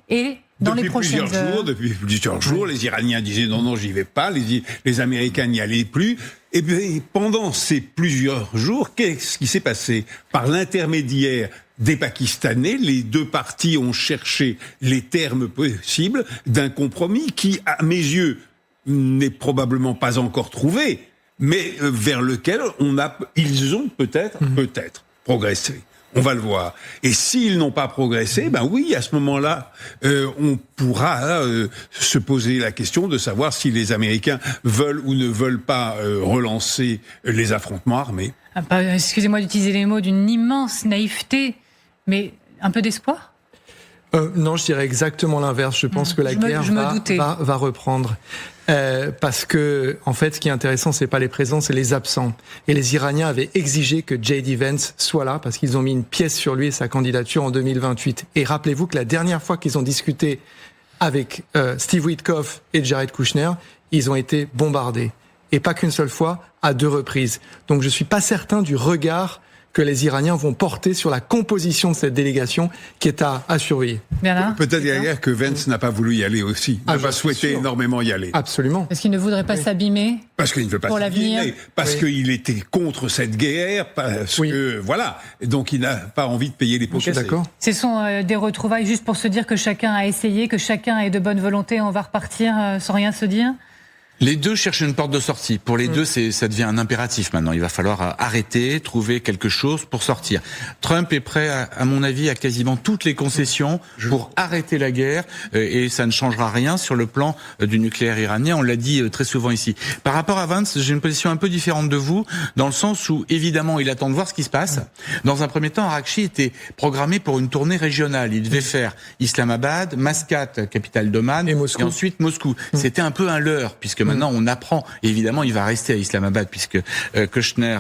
Et dans les prochaines heures... Depuis plusieurs jours, les Iraniens disaient non, j'y vais pas, les Américains n'y allaient plus. Et bien, pendant ces plusieurs jours, qu'est-ce qui s'est passé? Par l'intermédiaire des Pakistanais, les deux parties ont cherché les termes possibles d'un compromis qui, à mes yeux, n'est probablement pas encore trouvé, mais vers lequel ils ont peut-être progressé. On va le voir. Et s'ils n'ont pas progressé, ben oui, à ce moment-là, on pourra se poser la question de savoir si les Américains veulent ou ne veulent pas relancer les affrontements armés. Excusez-moi d'utiliser les mots d'une immense naïveté, mais un peu d'espoir? Non, je dirais exactement l'inverse. Je pense que la guerre va reprendre. Parce que, en fait, ce qui est intéressant, c'est pas les présents, c'est les absents. Et les Iraniens avaient exigé que J.D. Vance soit là, parce qu'ils ont mis une pièce sur lui et sa candidature en 2028. Et rappelez-vous que la dernière fois qu'ils ont discuté avec Steve Witkoff et Jared Kushner, ils ont été bombardés. Et pas qu'une seule fois, à 2 reprises. Donc je suis pas certain du regard que les Iraniens vont porter sur la composition de cette délégation qui est à surveiller. Peut-être d'ailleurs que Vance n'a pas voulu y aller aussi, n'a pas souhaité énormément y aller. Absolument. Parce qu'il ne voudrait pas s'abîmer. Parce qu'il ne veut pas s'abîmer, parce qu'il était contre cette guerre, parce que voilà, donc il n'a pas envie de payer les pots cassés. Ce sont des retrouvailles juste pour se dire que chacun a essayé, que chacun est de bonne volonté, on va repartir sans rien se dire. Les deux cherchent une porte de sortie. Pour les deux, ça devient un impératif maintenant. Il va falloir arrêter, trouver quelque chose pour sortir. Trump est prêt, à mon avis, à quasiment toutes les concessions pour arrêter la guerre, et ça ne changera rien sur le plan du nucléaire iranien. On l'a dit très souvent ici. Par rapport à Vance, j'ai une position un peu différente de vous, dans le sens où, évidemment, il attend de voir ce qui se passe. Dans un premier temps, Araghchi était programmé pour une tournée régionale. Il devait faire Islamabad, Mascate, capitale d'Oman, et ensuite Moscou. C'était un peu un leurre, puisque maintenant, on apprend, évidemment, il va rester à Islamabad puisque Kushner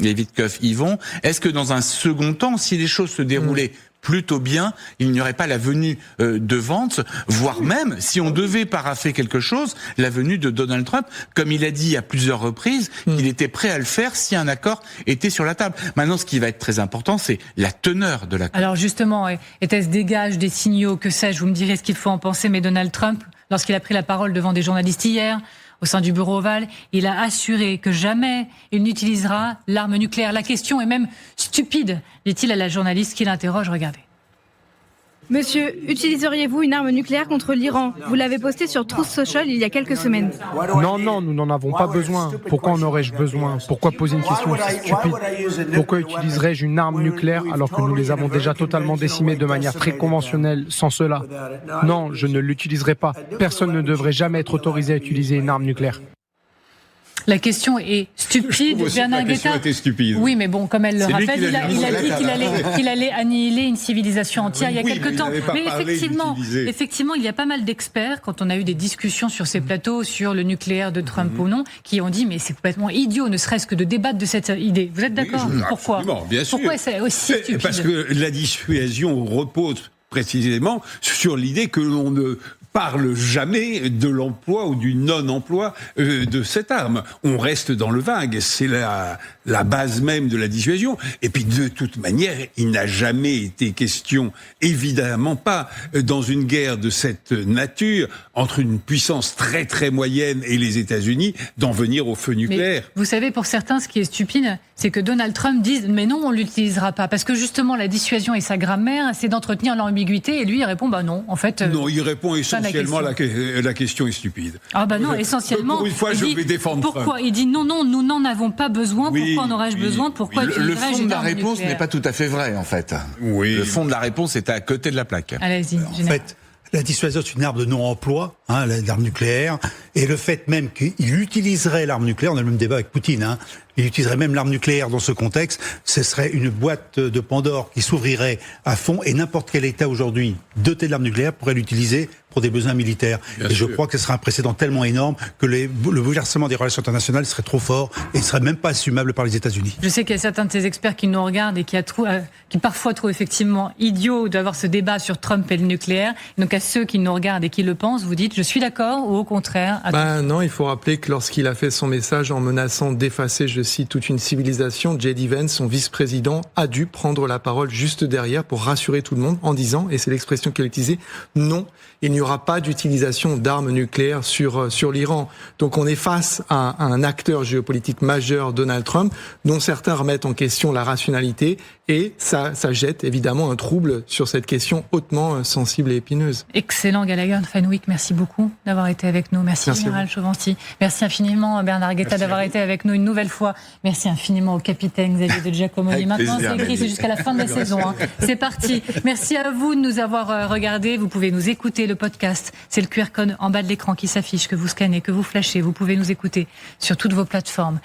et Witkoff y vont. Est-ce que dans un second temps, si les choses se déroulaient plutôt bien, il n'y aurait pas la venue de Vance, voire même, si on devait paraffer quelque chose, la venue de Donald Trump, comme il a dit à plusieurs reprises, qu'il était prêt à le faire si un accord était sur la table. Maintenant, ce qui va être très important, c'est la teneur de l'accord. Alors justement, était-ce des gages, des signaux, que sais-je, vous me direz ce qu'il faut en penser, mais Donald Trump, lorsqu'il a pris la parole devant des journalistes hier, au sein du bureau ovale, il a assuré que jamais il n'utilisera l'arme nucléaire. La question est même stupide, dit-il à la journaliste qui l'interroge. Regardez. Monsieur, utiliseriez-vous une arme nucléaire contre l'Iran? Vous l'avez posté sur Truth Social il y a quelques semaines. Non, nous n'en avons pas besoin. Pourquoi en aurais-je besoin? Pourquoi poser une question aussi stupide? Pourquoi utiliserais-je une arme nucléaire alors que nous les avons déjà totalement décimées de manière très conventionnelle sans cela? Non, je ne l'utiliserai pas. Personne ne devrait jamais être autorisé à utiliser une arme nucléaire. La question est stupide. La question était stupide. Oui, mais bon, comme elle le rappelle, il a dit qu'il allait annihiler une civilisation entière il y a quelque temps. Mais effectivement, il y a pas mal d'experts, quand on a eu des discussions sur ces plateaux, sur le nucléaire de Trump ou non, qui ont dit mais c'est complètement idiot, ne serait-ce que de débattre de cette idée. Vous êtes d'accord ? Pourquoi ? Bien sûr. Pourquoi c'est aussi stupide ? Parce que la dissuasion repose précisément sur l'idée que l'on ne parle jamais de l'emploi ou du non-emploi de cette arme. On reste dans le vague. C'est la base même de la dissuasion. Et puis, de toute manière, il n'a jamais été question, évidemment pas, dans une guerre de cette nature, entre une puissance très très moyenne et les États-Unis, d'en venir au feu nucléaire. Mais vous savez, pour certains, ce qui est stupide, c'est que Donald Trump dise « mais non, on l'utilisera pas ». Parce que justement, la dissuasion et sa grammaire, c'est d'entretenir l'ambiguïté. Et lui, il répond « bah non, en fait… » Non, il répond essentiellement la question est stupide. Ah bah non, essentiellement… Pour une fois, je vais défendre Trump. Pourquoi ? Il dit « non, nous n'en avons pas besoin. Pourquoi en aurais-je besoin ? Pourquoi le fond de la réponse n'est pas tout à fait vrai, en fait. Oui. Le fond de la réponse est à côté de la plaque. Allez-y, en fait, la dissuasion, c'est une arme de non-emploi, l'arme nucléaire, et le fait même qu'il utiliserait l'arme nucléaire, on a le même débat avec Poutine, il utiliserait même l'arme nucléaire dans ce contexte, ce serait une boîte de Pandore qui s'ouvrirait à fond, et n'importe quel État aujourd'hui doté de l'arme nucléaire pourrait l'utiliser pour des besoins militaires. Je crois que ce serait un précédent tellement énorme que le bouleversement des relations internationales serait trop fort et ne serait même pas assumable par les États-Unis. Je sais qu'il y a certains de ces experts qui nous regardent et qui parfois trouvent effectivement idiot d'avoir ce débat sur Trump et le nucléaire. Donc à ceux qui nous regardent et qui le pensent, vous dites je suis d'accord ou au contraire Non, il faut rappeler que lorsqu'il a fait son message en menaçant d'effacer, je cite, toute une civilisation, J.D. Vance, son vice-président, a dû prendre la parole juste derrière pour rassurer tout le monde en disant, et c'est l'expression qu'il a utilisée, non, il n'y aura pas d'utilisation d'armes nucléaires sur l'Iran. Donc on est face à un acteur géopolitique majeur, Donald Trump, dont certains remettent en question la rationalité, et ça jette évidemment un trouble sur cette question hautement sensible et épineuse. Excellent, Gallagher Fenwick, merci beaucoup d'avoir été avec nous. Merci Général Chauvency. Merci infiniment Bernard Guetta d'avoir été avec nous une nouvelle fois. Merci infiniment au capitaine Xavier de Giacomoni. Maintenant c'est écrit, c'est jusqu'à la fin de la saison. C'est parti. Merci à vous de nous avoir regardés. Vous pouvez nous écouter, le podcast. C'est le QR code en bas de l'écran qui s'affiche, que vous scannez, que vous flashez. Vous pouvez nous écouter sur toutes vos plateformes.